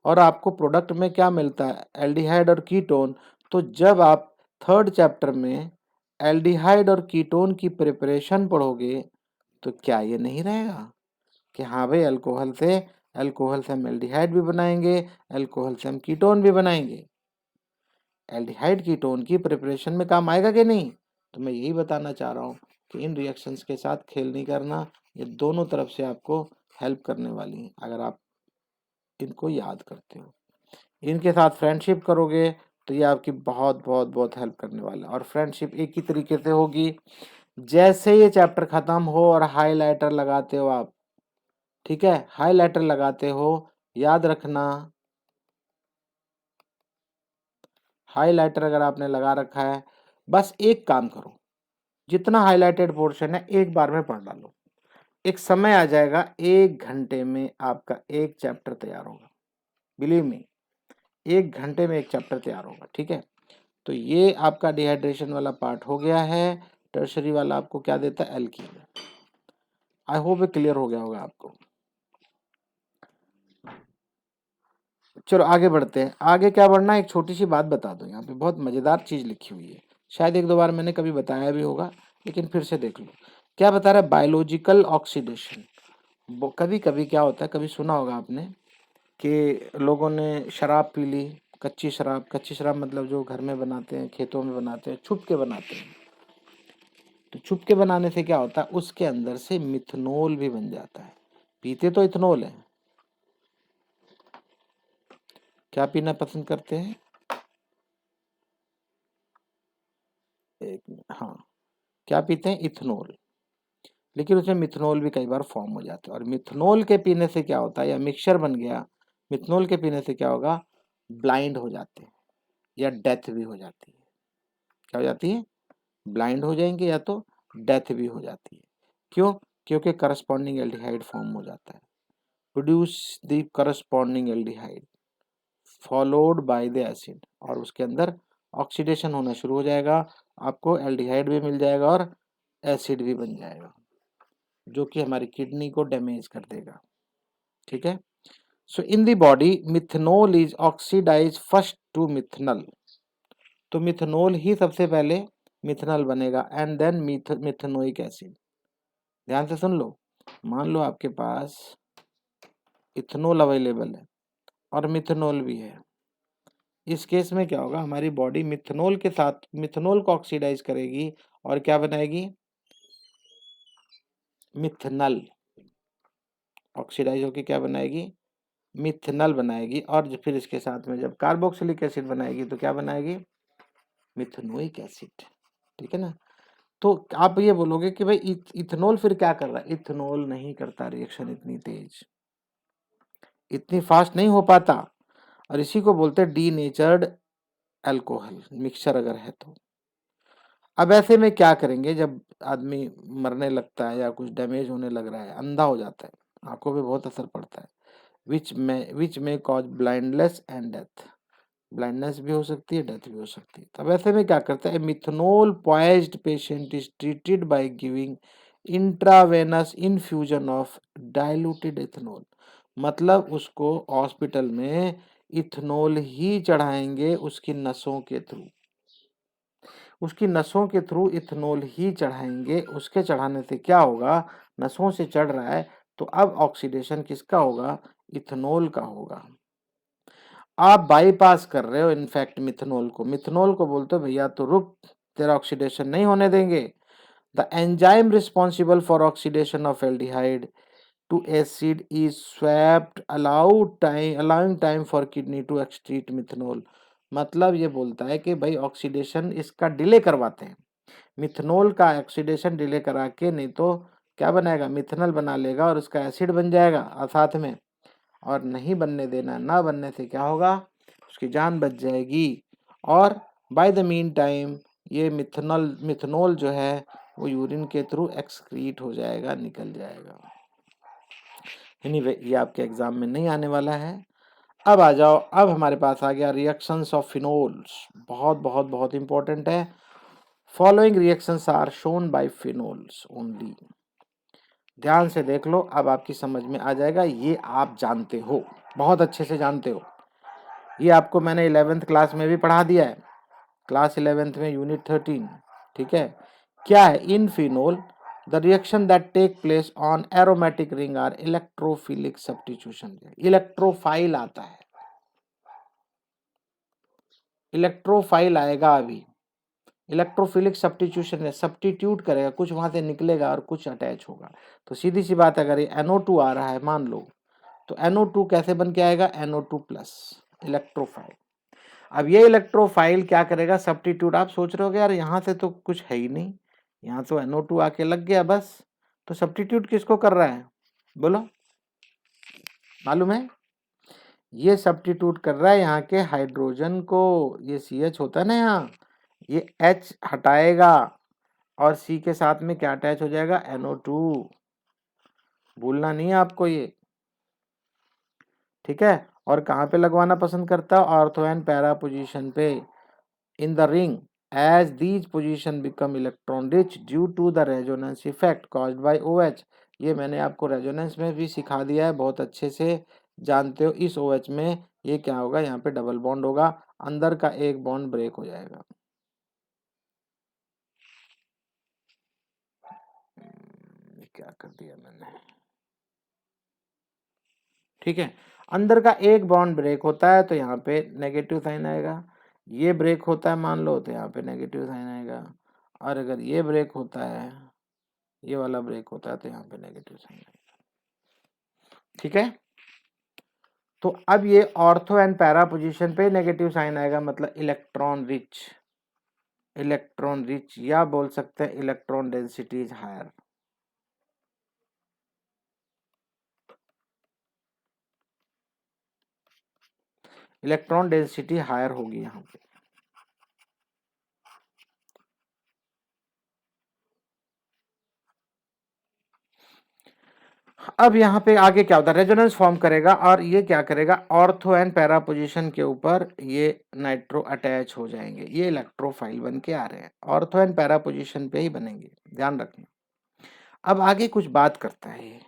और आपको प्रोडक्ट में क्या मिलता है, एल्डिहाइड और कीटोन, तो जब आप थर्ड चैप्टर में एल्डिहाइड और कीटोन की प्रिपरेशन पढ़ोगे तो क्या ये नहीं रहेगा कि हाँ भाई अल्कोहल से हम एल्डिहाइड भी बनाएंगे, अल्कोहल से हम कीटोन भी बनाएंगे। एल्डिहाइड कीटोन की प्रिपरेशन में काम आएगा कि नहीं, तो मैं यही बताना चाह रहा हूँ कि इन रिएक्शंस के साथ खेल नहीं करना, ये दोनों तरफ से आपको हेल्प करने वाली हैं अगर आप इनको याद करते हो। इनके साथ फ्रेंडशिप करोगे तो ये आपकी बहुत बहुत बहुत हेल्प करने वाला है। और फ्रेंडशिप एक ही तरीके से होगी, जैसे ये चैप्टर खत्म हो और हाईलाइटर लगाते हो आप, ठीक है, हाईलाइटर लगाते हो, याद रखना, हाईलाइटर अगर आपने लगा रखा है, बस एक काम करो, जितना हाईलाइटेड पोर्शन है एक बार में पढ़ डालो। एक समय आ जाएगा 1 घंटे में आपका एक चैप्टर तैयार होगा, बिलीव मी, 1 घंटे में एक चैप्टर तैयार होगा, ठीक है। तो ये आपका डिहाइड्रेशन वाला पार्ट हो गया है। टर्शरी वाला आपको क्या देता है, एल्कीन। आई होप ये क्लियर हो गया होगा आपको। चलो आगे बढ़ते हैं। आगे क्या बढ़ना है, एक छोटी सी बात बता दो, यहाँ पे बहुत मजेदार चीज लिखी हुई है, शायद 1-2 बार मैंने कभी बताया भी होगा, लेकिन फिर से देख लो। क्या बता रहा है, बायोलॉजिकल ऑक्सीडेशन। कभी कभी क्या होता है, कभी सुना होगा आपने कि लोगों ने शराब पी ली, कच्ची शराब मतलब जो घर में बनाते हैं, खेतों में बनाते हैं, छुप के बनाते हैं। तो छुप के बनाने से क्या होता है, उसके अंदर से मिथनॉल भी बन जाता है। पीते तो इथनॉल है, क्या पीना पसंद करते हैं, क्या पीते हैं? इथेनॉल। लेकिन उसमें मिथेनॉल भी कई बार फॉर्म हो जाते हैं, और मिथेनॉल के पीने से क्या होता है, या मिक्सचर बन गया, मिथेनॉल के पीने से क्या होगा, ब्लाइंड हो जाते हैं या डेथ भी हो जाती है। क्या हो जाती है? ब्लाइंड हो जाएंगे या तो डेथ भी हो जाती है। क्यों? क्योंकि करस्पॉन्डिंग एल्डिहाइड फॉर्म हो जाता है। Produce the corresponding aldehyde followed by the acid, और उसके अंदर ऑक्सीडेशन होना शुरू हो जाएगा, आपको एल्डिहाइड भी मिल जाएगा और एसिड भी बन जाएगा, जो कि हमारी किडनी को डैमेज कर देगा। ठीक है। So in the body methanol is oxidise first to methanal, तो मिथेनॉल ही सबसे पहले मिथनल बनेगा एंड देन मिथेनोइक एसिड। ध्यान से सुन लो, मान लो आपके पास इथेनॉल अवेलेबल है और मिथेनॉल भी है। इस केस में क्या होगा, हमारी बॉडी मिथेनॉल के साथ मिथेनॉल को ऑक्सीडाइज करेगी और क्या बनाएगी? मिथनल। ऑक्सीडाइज होके क्या बनाएगी? मिथनल बनाएगी, और फिर इसके साथ में जब कार्बोक्सिलिक एसिड बनाएगी तो क्या बनाएगी? Methanoic acid. ठीक है ना। तो आप ये बोलोगे कि भाई इथेनॉल फिर क्या कर रहा है? इथेनॉल नहीं करता रिएक्शन इतनी तेज, इतनी फास्ट नहीं हो पाता, और इसी को बोलते हैं डीनेचर्ड अल्कोहल मिक्सचर अगर है तो। अब ऐसे में क्या करेंगे, जब आदमी मरने लगता है या कुछ डैमेज होने लग रहा है, अंधा हो जाता है, आंखों पे बहुत असर पड़ता है, विच में cause blindness and death, blindness भी हो सकती है, डेथ भी हो सकती है। तब ऐसे में क्या करता है, methanol poised patient is treated by giving intravenous infusion of diluted ethanol, मतलब उसको हॉस्पिटल में इथेनॉल ही चढ़ाएंगे उसकी नसों के थ्रू, उसकी नसों के थ्रू इथेनॉल ही चढ़ाएंगे। उसके चढ़ाने से क्या होगा, नसों से चढ़ रहा है तो अब ऑक्सीडेशन किसका होगा? इथेनॉल का होगा। आप बाईपास कर रहे हो इनफैक्ट मिथेनॉल को, मिथेनॉल को बोलते हो भैया तो रुक, तेरा ऑक्सीडेशन नहीं होने देंगे। The enzyme responsible for oxidation of aldehyde to acid is swapped allowing time for kidney to excrete methanol, मतलब ये बोलता है कि भाई ऑक्सीडेशन इसका डिले करवाते हैं, मिथेनॉल का ऑक्सीडेशन डिले करा के, नहीं तो क्या बनाएगा, मिथेनॉल बना लेगा और उसका एसिड बन जाएगा साथ में, और नहीं बनने देना, ना बनने से क्या होगा, उसकी जान बच जाएगी। और बाय द मीन टाइम ये मिथेनॉल जो है वो यूरिन के थ्रू एक्सक्रीट हो जाएगा, निकल जाएगा। एनीवे ये आपके एग्जाम में नहीं आने वाला है। अब आ जाओ, अब हमारे पास आ गया रिएक्शंस ऑफ फिनोल्स, बहुत बहुत बहुत इंपॉर्टेंट है। Following reactions are shown by phenols only. ध्यान से देख लो, अब आपकी समझ में आ जाएगा, ये आप जानते हो, बहुत अच्छे से जानते हो, ये आपको मैंने 11th क्लास में भी पढ़ा दिया है, क्लास 11th में यूनिट 13। ठीक है। क्या है? In phenol the reaction that take place on aromatic ring are electrophilic substitution. Electrophile आता है, इलेक्ट्रोफाइल आएगा अभी, इलेक्ट्रोफिलिक सब्स्टिट्यूशन है, सब्स्टिट्यूट करेगा, कुछ वहां से निकलेगा और कुछ अटैच होगा। तो सीधी सी बात है, अगर ये NO2 आ रहा है मान लो, तो NO2 कैसे बन के आएगा? NO2 plus, electrophile. अब ये इलेक्ट्रोफाइल क्या करेगा? सब्स्टिट्यूट। आप सोच रहे हो यार यहाँ से तो कुछ है ही नहीं, यहाँ तो NO2 आके लग गया बस, तो सब्स्टिट्यूट किसको कर रहा है बोलो, मालूम है? ये सब्स्टिट्यूट कर रहा है यहाँ के हाइड्रोजन को, ये CH होता है ना यहाँ, ये H हटाएगा और C के साथ में क्या अटैच हो जाएगा? NO2। भूलना नहीं है आपको ये। ठीक है। और कहाँ पे लगवाना पसंद करता है? ऑर्थो एंड पैरा पोजीशन पे in the ring, as these position become electron rich due to the resonance effect caused by OH। ये मैंने आपको रेजोनेंस में भी सिखा दिया है, बहुत अच्छे से जानते हो। इस OH में ये क्या होगा, यहाँ पे डबल बॉन्ड होगा, अंदर का एक बॉन्ड ब्रेक हो जाएगा। क्या कर दिया मैंने? ठीक है। अंदर का एक बॉन्ड ब्रेक होता है तो यहाँ पे नेगेटिव साइन आएगा, ये ब्रेक होता है मान लो तो यहाँ पे नेगेटिव साइन आएगा, और अगर ये ब्रेक होता है, ये वाला ब्रेक होता है तो यहाँ पे नेगेटिव साइन आएगा। ठीक है। तो अब ये ऑर्थो एंड पैरा पोजीशन पे नेगेटिव साइन आएगा, मतलब इलेक्ट्रॉन रिच। इलेक्ट्रॉन रिच, या बोल सकते हैं electron density is higher. Electron density higher होगी यहाँ पे। अब यहाँ पे आगे क्या होता है, रेजोनेंस फॉर्म करेगा और ये क्या करेगा, ऑर्थो एंड पैरा पोजीशन के ऊपर ये नाइट्रो अटैच हो जाएंगे। ये इलेक्ट्रोफाइल बन के आ रहे हैं, ऑर्थो एंड पैरा पोजीशन पे ही बनेंगे, ध्यान रखना। अब आगे कुछ बात करता है ये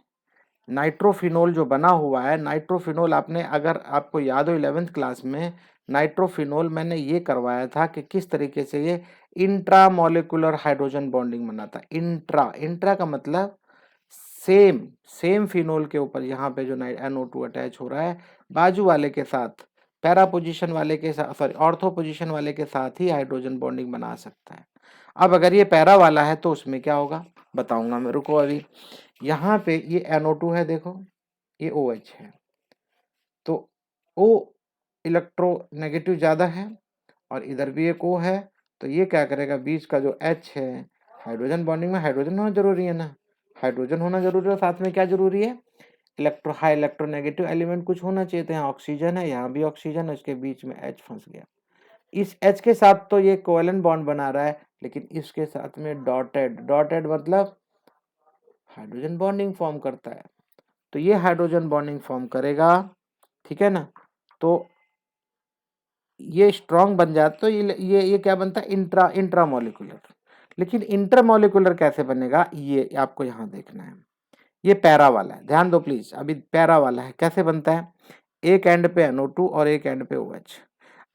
नाइट्रोफिनोल जो बना हुआ है। नाइट्रोफिनोल आपने, अगर आपको याद हो 11th क्लास में, नाइट्रोफिनोल मैंने ये करवाया था कि किस तरीके से ये इंट्रामोलिकुलर हाइड्रोजन बॉन्डिंग बनाता है। इंट्रा, इंट्रा का मतलब सेम, सेम फिनोल के ऊपर यहाँ पे जो NO2 अटैच हो रहा है, बाजू वाले के साथ, पैरा पोजीशन वाले के साथ, सॉरी ऑर्थो पोजीशन वाले के साथ ही हाइड्रोजन बॉन्डिंग बना सकता है। अब अगर ये पैरा वाला है तो उसमें क्या होगा बताऊंगा मैं, रुको अभी। यहाँ पे ये NO2 है, देखो ये OH है, तो O इलेक्ट्रोनेगेटिव ज्यादा है और इधर भी एक O है, तो ये क्या करेगा, बीच का जो H है, हाइड्रोजन बॉन्डिंग में हाइड्रोजन होना जरूरी है ना, हाइड्रोजन होना जरूरी है, साथ में क्या जरूरी है, हाई इलेक्ट्रोनेगेटिव एलिमेंट कुछ होना चाहिए। तो यहाँ ऑक्सीजन है, यहाँ भी ऑक्सीजन है, उसके बीच में H फंस गया। इस H के साथ तो ये कोवेलेंट बॉन्ड बना रहा है, लेकिन इसके साथ में डॉटेड, डॉटेड मतलब हाइड्रोजन बॉन्डिंग फॉर्म करता है। तो ये हाइड्रोजन बॉन्डिंग फॉर्म करेगा, ठीक है ना। तो ये स्ट्रॉन्ग बन जाता, तो ये क्या बनता है, इंट्रामोलिकुलर। लेकिन इंटरमोलिकुलर कैसे बनेगा, ये आपको यहाँ देखना है। ये पैरा वाला है, ध्यान दो प्लीज, अभी पैरा वाला है, कैसे बनता है, एक एंड पे NO2 और एक एंड पे OH।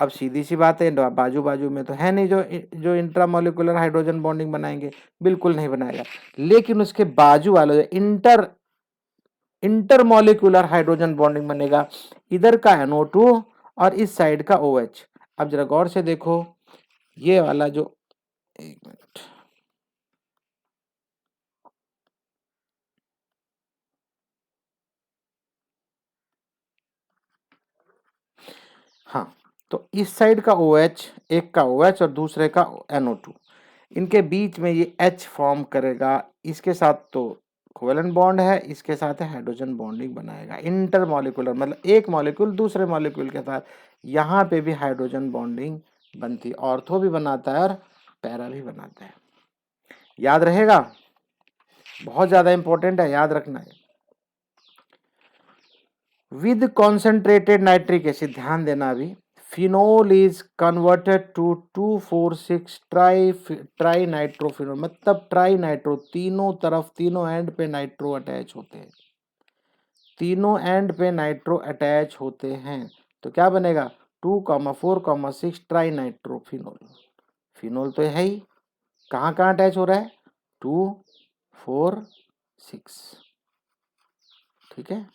अब सीधी सी बात है, बाजू बाजू में तो है नहीं जो जो इंट्रामोलिकुलर हाइड्रोजन बॉन्डिंग बनाएंगे, बिल्कुल नहीं बनाएगा। लेकिन उसके बाजू वाला जो इंटरमोलिकुलर हाइड्रोजन बॉन्डिंग बनेगा, इधर का NO2 और इस साइड का OH। अब जरा गौर से देखो, ये वाला जो, एक मिनट, हाँ, तो इस साइड का OH, एक का OH और दूसरे का NO2, इनके बीच में ये H फॉर्म करेगा। इसके साथ तो कोवेलेंट बॉन्ड है, इसके साथ है हाइड्रोजन बॉन्डिंग बनाएगा। इंटरमोलिकुलर मतलब एक मॉलिक्यूल दूसरे मॉलिक्यूल के साथ, यहाँ पे भी हाइड्रोजन बॉन्डिंग बनती, ऑर्थो भी बनाता है और पैरा भी बनाता है। याद रहेगा, बहुत ज्यादा इंपॉर्टेंट है, याद रखना है। विद कॉन्सेंट्रेटेड नाइट्रिक एसिड, ध्यान देना अभी, phenol is converted to 2,4,6 tri nitrophenol, मतलब ट्राई नाइट्रो, तीनों तरफ, तीनों एंड पे नाइट्रो अटैच होते हैं, तीनों एंड पे नाइट्रो अटैच होते हैं। तो क्या बनेगा, 2,4,6 ट्राई नाइट्रोफिनोल। फिनोल तो है ही, कहाँ कहाँ अटैच हो रहा है, 2,4,6, ठीक है।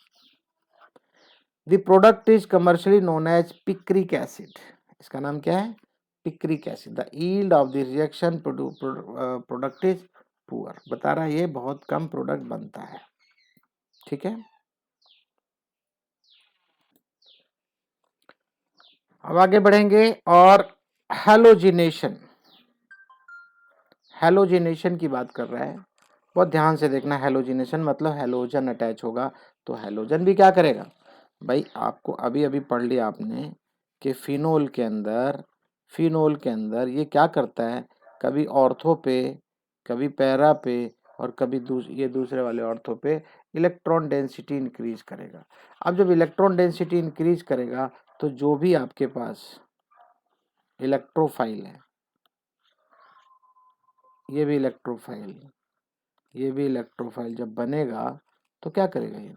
The product is commercially known as picric acid. इसका नाम क्या है, picric acid. The yield of the reaction product is poor, बता रहा है ये बहुत कम प्रोडक्ट बनता है, ठीक है। अब आगे बढ़ेंगे और हैलोजिनेशन, हैलोजिनेशन की बात कर रहा है, बहुत ध्यान से देखना। हैलोजिनेशन मतलब हैलोजन अटैच होगा, तो हैलोजन भी क्या करेगा भाई, आपको अभी अभी पढ़ लिया आपने कि फिनोल के अंदर, फिनोल के अंदर ये क्या करता है, कभी ऑर्थो पे, कभी पैरा पे और कभी ये दूसरे वाले ऑर्थो पे इलेक्ट्रॉन डेंसिटी इंक्रीज करेगा। अब जब इलेक्ट्रॉन डेंसिटी इंक्रीज करेगा तो जो भी आपके पास इलेक्ट्रोफाइल है, ये भी इलेक्ट्रोफाइल, ये भी इलेक्ट्रोफाइल जब बनेगा तो क्या करेगा, ये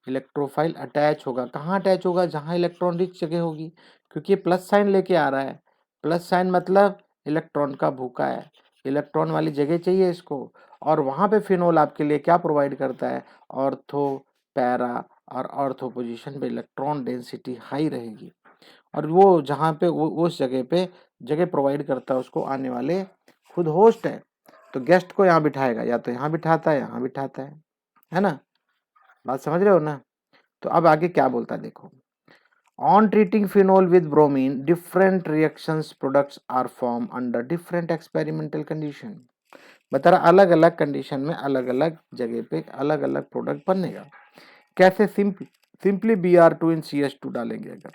इलेक्ट्रोफाइल अटैच होगा। कहाँ अटैच होगा, जहां इलेक्ट्रॉन रिच जगह होगी, क्योंकि ये प्लस साइन लेके आ रहा है। प्लस साइन मतलब इलेक्ट्रॉन का भूखा है, इलेक्ट्रॉन वाली जगह चाहिए इसको, और वहां पे फिनोल आपके लिए क्या प्रोवाइड करता है, ऑर्थो, पैरा और ऑर्थो पोजीशन पे इलेक्ट्रॉन डेंसिटी हाई रहेगी, और वो जहाँ पे वो उस जगह पे जगह प्रोवाइड करता है उसको आने वाले, खुद होस्ट है, तो गेस्ट को यहाँ बिठाएगा, या तो यहाँ बिठाता है, यहाँ बिठाता है ना। बात समझ रहे हो ना। तो अब आगे क्या बोलता है देखो, On treating phenol with bromine, different reactions products are formed under different experimental condition. बता रहा अलग अलग कंडीशन में अलग अलग जगह पे अलग अलग प्रोडक्ट बनेगा। कैसे? सिंपली Br2 इन CH2 डालेंगे अगर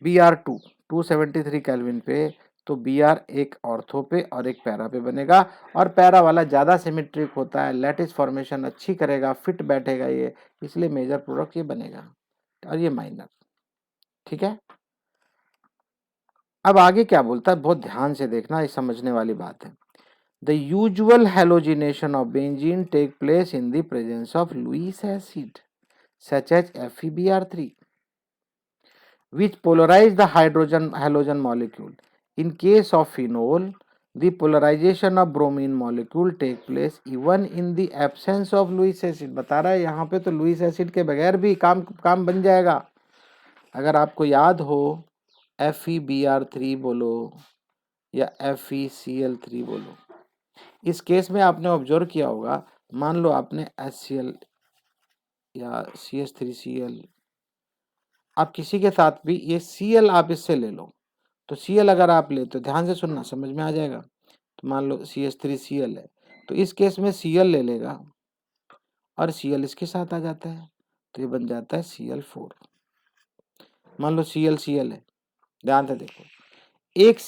Br2 273 केल्विन पे, तो Br एक ऑर्थो पे और एक पैरा पे बनेगा, और पैरा वाला ज्यादा सिमेट्रिक होता है, लैटिस फॉर्मेशन अच्छी करेगा, फिट बैठेगा ये, इसलिए मेजर प्रोडक्ट ये बनेगा और ये माइनर। ठीक है, अब आगे क्या बोलता है बहुत ध्यान से देखना, ये समझने वाली बात है। The usual halogenation of benzene take place in the presence of Lewis acid such as FeBr3 which polarize the hydrogen halogen molecule. In case of phenol, the polarization of bromine molecule take place even in the absence of Lewis acid. बता रहा है यहाँ पे तो Lewis acid के बगैर भी काम बन जाएगा। अगर आपको याद हो FeBr3 बोलो या FeCl3 बोलो, इस केस में आपने ऑब्जर्व किया होगा, मान लो आपने HCl या CH3Cl, आप किसी के साथ भी ये Cl आप इससे ले लो, तो Cl अगर आप ले तो ध्यान से सुनना, समझ में आ जाएगा। तो मान लो CH3Cl है, तो इस केस में Cl ले लेगा और Cl इसके साथ आ जाता है, तो ये बन जाता है Cl4। मान लो Cl है, ध्यान से देखो, एक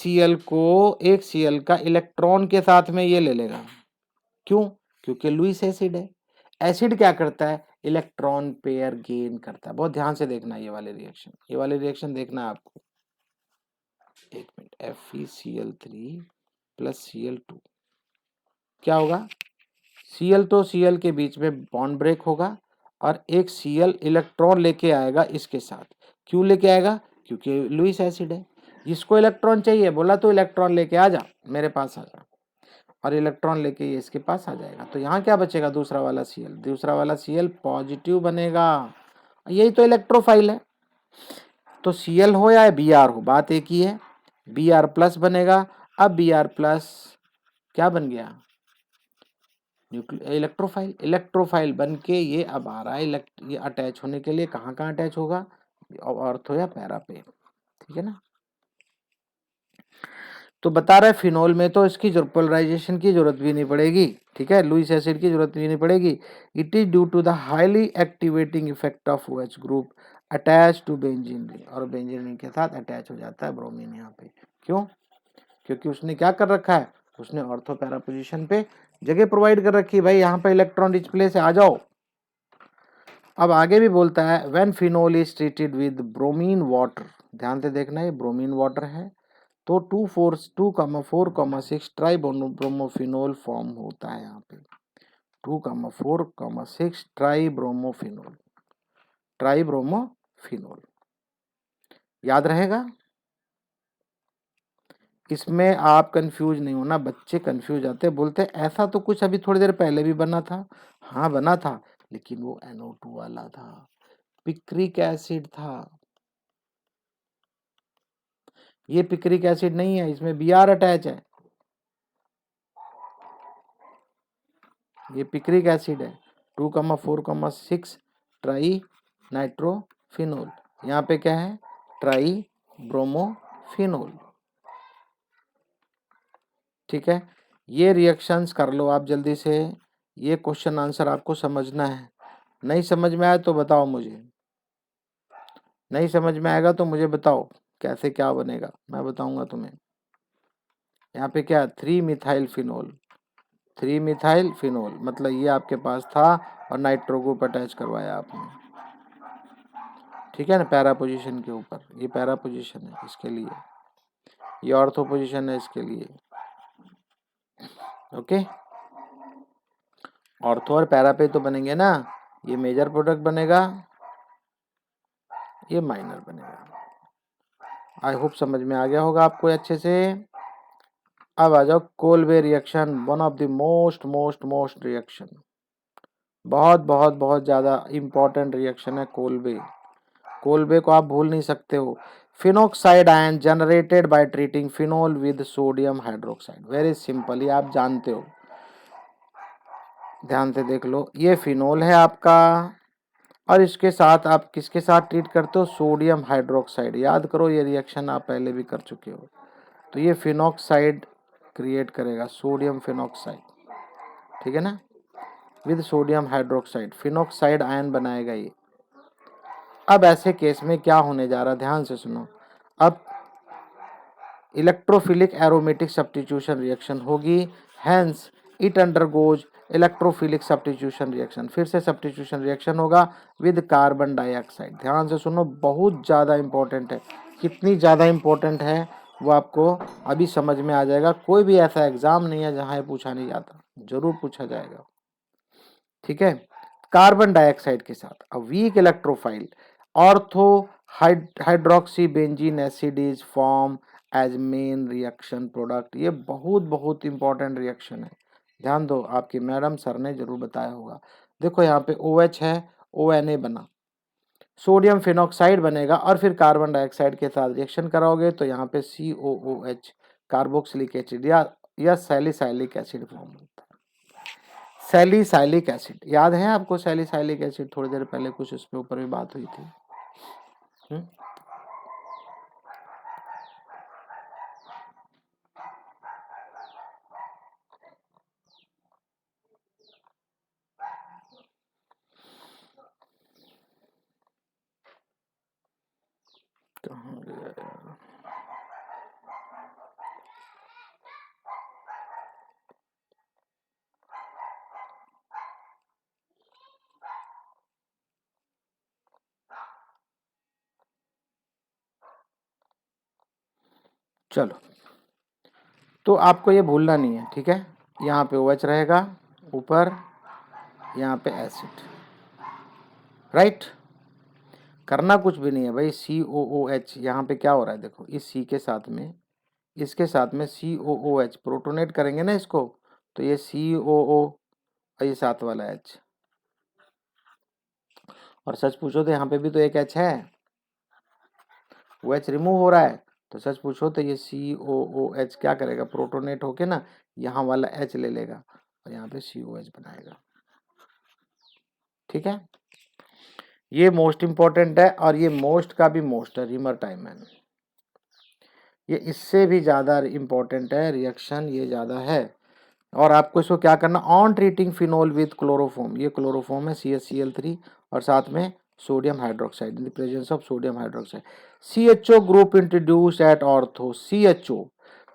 Cl का इलेक्ट्रॉन के साथ में ये ले लेगा। क्यों? क्योंकि लुईस एसिड है। एसिड क्या करता है? इलेक्ट्रॉन पेयर गेन करता है। बहुत ध्यान से देखना ये वाले रिएक्शन देखना है आपको। एक मिनट, FeCl3 प्लस Cl2 क्या होगा? Cl तो Cl के बीच में बॉन्ड ब्रेक होगा और एक Cl इलेक्ट्रॉन लेके आएगा इसके साथ। क्यों लेके आएगा? क्योंकि लुईस एसिड है। इसको इलेक्ट्रॉन चाहिए, बोला तो इलेक्ट्रॉन लेके आ जा, मेरे पास आ जा, और इलेक्ट्रॉन लेके ये इसके पास आ जाएगा। तो यहाँ क्या बचेगा? दूसरा वाला Cl पॉजिटिव बनेगा। यही तो इलेक्ट्रोफाइल है। तो Cl हो या Br हो, बात एक ही है। Br प्लस बनेगा। अब Br प्लस क्या बन गया? इलेक्ट्रोफाइल बन के ये अब आ रहा है ये अटैच होने के लिए कहाँ अटैच होगा? ऑर्थो या पैरा पे। ठीक है ना? तो बता रहा है फिनोल में तो इसकी पोलराइजेशन की जरूरत भी नहीं पड़ेगी। ठीक है, लुईस एसिड की जरूरत भी नहीं पड़ेगी। It is due to the highly activating effect of OH group attach to benzene ring, और बेंजीन रिंग के साथ अटैच हो जाता है ब्रोमीन यहाँ पे। क्यों? क्योंकि उसने क्या कर रखा है? उसने ऑर्थो पैरा पोजीशन पे जगह प्रोवाइड कर रखी है, भाई यहाँ पे इलेक्ट्रॉन रिच प्लेस है, आ जाओ। अब आगे भी बोलता है when phenol is treated with bromine water, ध्यान से देखना ये ब्रोमीन वाटर है, तो 2,4,6 ट्राइब्रोमोफिनोल फॉर्म होता है यहाँ पे। 2,4,6 ट्राइब्रोमोफिनोल याद रहेगा। इसमें आप कंफ्यूज नहीं होना, बच्चे कंफ्यूज आते, बोलते ऐसा तो कुछ अभी थोड़ी देर पहले भी बना था। हाँ बना था, लेकिन वो NO2 वाला था, पिक्रिक एसिड था। ये पिक्रिक एसिड नहीं है, इसमें Br अटैच है, ये पिक्रिक एसिड है। 2,4,6 ट्राई नाइट्रोफिनोल, यहाँ पे क्या है? Try bromophenol. ठीक है, ये रिएक्शंस कर लो आप जल्दी से, ये क्वेश्चन आंसर आपको समझना है। नहीं समझ में आया तो बताओ मुझे, नहीं समझ में आएगा तो मुझे बताओ कैसे क्या बनेगा, मैं बताऊंगा तुम्हें। यहाँ पे क्या? 3-मिथाइल फिनोल, मतलब ये आपके पास था और नाइट्रो ग्रुप अटैच करवाया आपने। ठीक है ना, पैरा पोजीशन के ऊपर, ये पैरा पोजीशन है इसके लिए, ये ऑर्थो पोजीशन है इसके लिए। ओके, ऑर्थो और पैरा पे तो बनेंगे ना, ये मेजर प्रोडक्ट बनेगा, ये माइनर बनेगा। आई होप समझ में आ गया होगा आपको अच्छे से। अब आ जाओ Kolbe reaction, one of the most reaction, बहुत बहुत बहुत ज्यादा इंपॉर्टेंट रिएक्शन है कोलबे। कोलबे को आप भूल नहीं सकते हो। Phenoxide ion generated by treating phenol with sodium hydroxide, very simple, ये आप जानते हो। ध्यान से देख लो, ये फिनोल है आपका और इसके साथ आप किसके साथ ट्रीट करते हो, सोडियम हाइड्रोक्साइड। याद करो ये रिएक्शन आप पहले भी कर चुके हो। तो ये फिनॉक्साइड क्रिएट करेगा, सोडियम फिनॉक्साइड, ठीक है ना, with sodium hydroxide, phenoxide ion बनाएगा ये। अब ऐसे केस में क्या होने जा रहा है, ध्यान से सुनो। अब इलेक्ट्रोफिलिक एरोमेटिक सब्स्टिट्यूशन रिएक्शन होगी, hence it undergoes electrophilic substitution reaction. फिर से सब्स्टिट्यूशन रिएक्शन होगा विद कार्बन डाइऑक्साइड। ध्यान से सुनो, बहुत ज़्यादा इंपॉर्टेंट है। कितनी ज़्यादा इंपॉर्टेंट है वो आपको अभी समझ में आ जाएगा। कोई भी ऐसा एग्जाम नहीं है जहाँ ये पूछा नहीं जाता, जरूर पूछा जाएगा, ठीक है। कार्बन डाइऑक्साइड के साथ a weak electrophile ortho hydroxy benzene acid is form as main reaction product. ये बहुत बहुत इंपॉर्टेंट रिएक्शन है, ध्यान दो, आपकी मैडम सर ने जरूर बताया होगा। देखो यहाँ पे OH है, ONA बना, सोडियम फिनॉक्साइड बनेगा और फिर कार्बन डाइऑक्साइड के साथ रिएक्शन कराओगे तो यहाँ पे COOH कार्बोक्सिलिक एसिड या सैलिसाइलिक एसिड फॉर्म होता है। सैलिसाइलिक एसिड याद है आपको, सैलिसाइलिक एसिड थोड़ी देर पहले कुछ उसके ऊपर भी बात हुई थी। कहाँ गया यार? चलो, तो आपको ये भूलना नहीं है, ठीक है। यहाँ पे OH रहेगा ऊपर, यहाँ पे एसिड, राइट। करना कुछ भी नहीं है भाई, COOH यहाँ पे क्या हो रहा है, देखो इस C के साथ में, इसके साथ में COOH प्रोटोनेट करेंगे ना इसको, तो ये COO और ये साथ वाला H, और सच पूछो तो यहाँ पे भी तो एक H है, वो H रिमूव हो रहा है, तो सच पूछो तो ये COOH क्या करेगा, प्रोटोनेट होके ना यहाँ वाला H ले लेगा और यहाँ पे COH बनाएगा, ठीक है। ये मोस्ट इंपॉर्टेंट है और ये मोस्ट का भी मोस्ट है, रिमर टाइमन। ये इससे भी ज़्यादा इंपॉर्टेंट है रिएक्शन, ये ज़्यादा है। और आपको इसको क्या करना, on treating phenol with chloroform, ये क्लोरोफॉर्म है CHCl3 और साथ में sodium hydroxide in the presence of sodium hydroxide. CHO group introduce at ortho, CHO,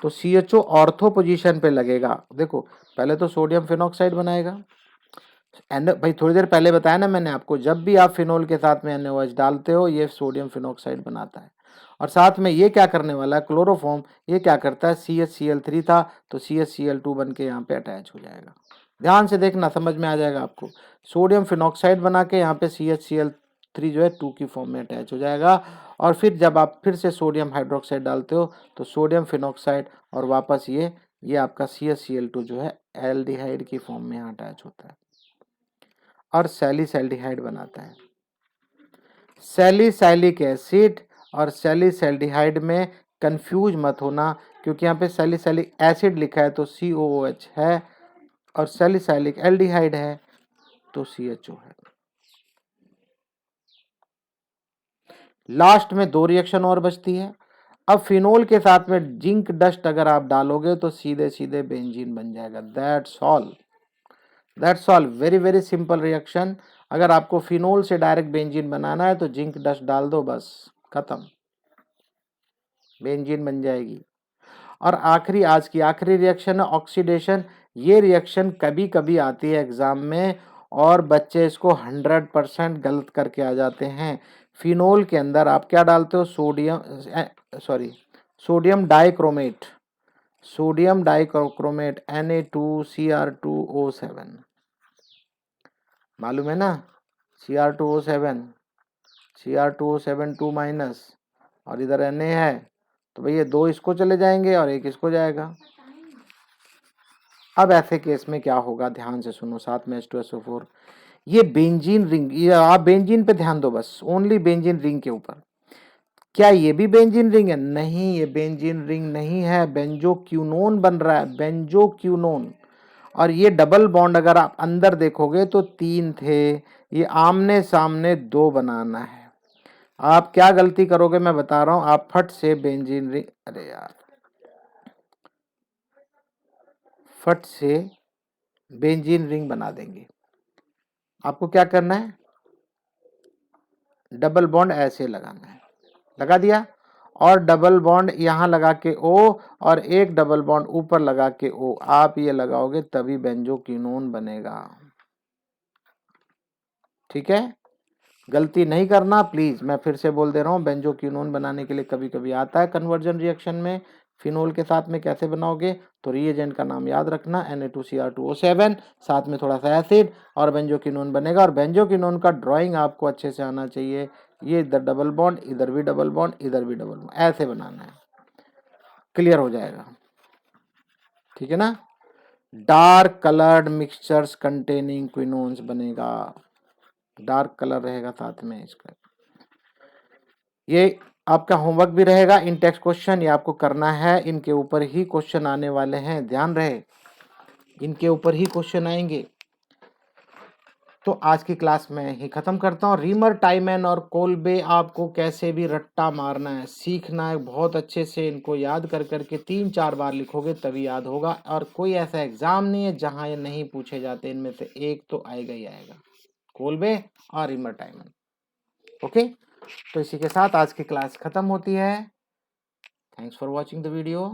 तो CHO ऑर्थो पोजीशन पे लगेगा। देखो पहले तो सोडियम फिनॉक्साइड बनाएगा, भाई थोड़ी देर पहले बताया ना मैंने आपको, जब भी आप फिनोल के साथ में NaOH डालते हो ये सोडियम फिनॉक्साइड बनाता है। और साथ में ये क्या करने वाला है, क्लोरोफॉर्म, ये क्या करता है, CHCl3 था तो CHCl2 बन के यहाँ पे अटैच हो जाएगा। ध्यान से देखना, समझ में आ जाएगा आपको। सोडियम फिनॉक्साइड बना के यहाँ पे CHCl3 जो है 2 की फॉर्म में अटैच हो जाएगा। और फिर जब आप फिर से सोडियम हाइड्रोक्साइड डालते हो तो सोडियम फिनॉक्साइड और वापस ये आपका CHCl2 जो है एल्डिहाइड की फॉर्म में यहाँ अटैच होता है और सैलिसैल्डिहाइड बनाता है। सैलिसैलिक एसिड और सैलिसैल्डिहाइड में कंफ्यूज मत होना, क्योंकि यहाँ पे सैलिसैलिक एसिड लिखा है तो COOH है और सैलिसैलिक एल्डिहाइड है तो CHO है। लास्ट में 2 रिएक्शन और बचती है। अब फिनोल के साथ में जिंक डस्ट अगर आप डालोगे तो सीधे सीधे बेंजीन बन जाएगा। That's all, very very simple reaction. अगर आपको फिनोल से डायरेक्ट बेंजीन बनाना है तो जिंक डस्ट डाल दो, बस खत्म, बेंजीन बन जाएगी। और आखिरी, आज की आखिरी रिएक्शन है ऑक्सीडेशन। ये रिएक्शन कभी कभी आती है एग्जाम में और बच्चे इसको 100% गलत करके आ जाते हैं। फिनोल के अंदर आप क्या डालते हो, सोडियम डाइक्रोमेट, Na2Cr2O7, मालूम है ना, Cr2O7, Cr2O7 2- और इधर Na है, तो भैया 2 इसको चले जाएंगे और 1 इसको जाएगा। अब ऐसे केस में क्या होगा, ध्यान से सुनो, साथ में H2SO4, ये बेंजीन रिंग, ये आप बेंजीन पे ध्यान दो बस, ओनली बेंजीन रिंग के ऊपर। क्या ये भी बेंजीन रिंग है, नहीं, ये बेंजीन रिंग नहीं है, बेंजोक्यूनोन बन रहा है, बेंजोक्यूनोन। और ये डबल बॉन्ड अगर आप अंदर देखोगे तो 3 थे, ये आमने सामने 2 बनाना है। आप क्या गलती करोगे मैं बता रहा हूं, आप फट से बेंजीन रिंग, अरे यार, फट से बेंजीन रिंग बना देंगे। आपको क्या करना है, डबल बॉन्ड ऐसे लगाना है, लगा दिया, और डबल बॉन्ड यहां लगा के O, और एक डबल बॉन्ड ऊपर लगा के O। आप ये लगाओगे तभी बेंजोक्विनोन बनेगा। ठीक है, गलती नहीं करना प्लीज, मैं फिर से बोल दे रहा हूं, बेंजोक्विनोन बनाने के लिए कभी कभी आता है कन्वर्जन रिएक्शन में, फिनोल के साथ में कैसे बनाओगे, तो रिएजेंट का नाम याद रखना Na2Cr2O7, साथ में थोड़ा सा एसिड और बेंजोक्विनोन बनेगा। और बेंजोक्विनोन का ड्राइंग आपको अच्छे से आना चाहिए। ये इधर डबल बॉन्ड, इधर भी डबल बॉन्ड, इधर भी डबल बॉन्ड, ऐसे बनाना है, क्लियर हो जाएगा। ठीक है ना। डार्क कलर्ड मिक्सचर्स कंटेनिंग क्विनोन्स बनेगा, डार्क कलर रहेगा साथ में इसका। ये आपका होमवर्क भी रहेगा, इन टेक्स्ट क्वेश्चन ये आपको करना है, इनके ऊपर ही क्वेश्चन आने वाले हैं, ध्यान रहे, इनके ऊपर ही क्वेश्चन आएंगे। तो आज की क्लास में ही खत्म करता हूँ। रीमर, टाइमन और कोल्बे आपको कैसे भी रट्टा मारना है, सीखना है बहुत अच्छे से, इनको याद कर करके 3-4 बार लिखोगे तभी याद होगा। और कोई ऐसा एग्जाम नहीं है जहां ये नहीं पूछे जाते, इनमें से एक तो आएगा ही आएगा, कोल्बे और रीमर टाइमन। ओके, तो इसी के साथ आज की क्लास खत्म होती है। Thanks for watching the video.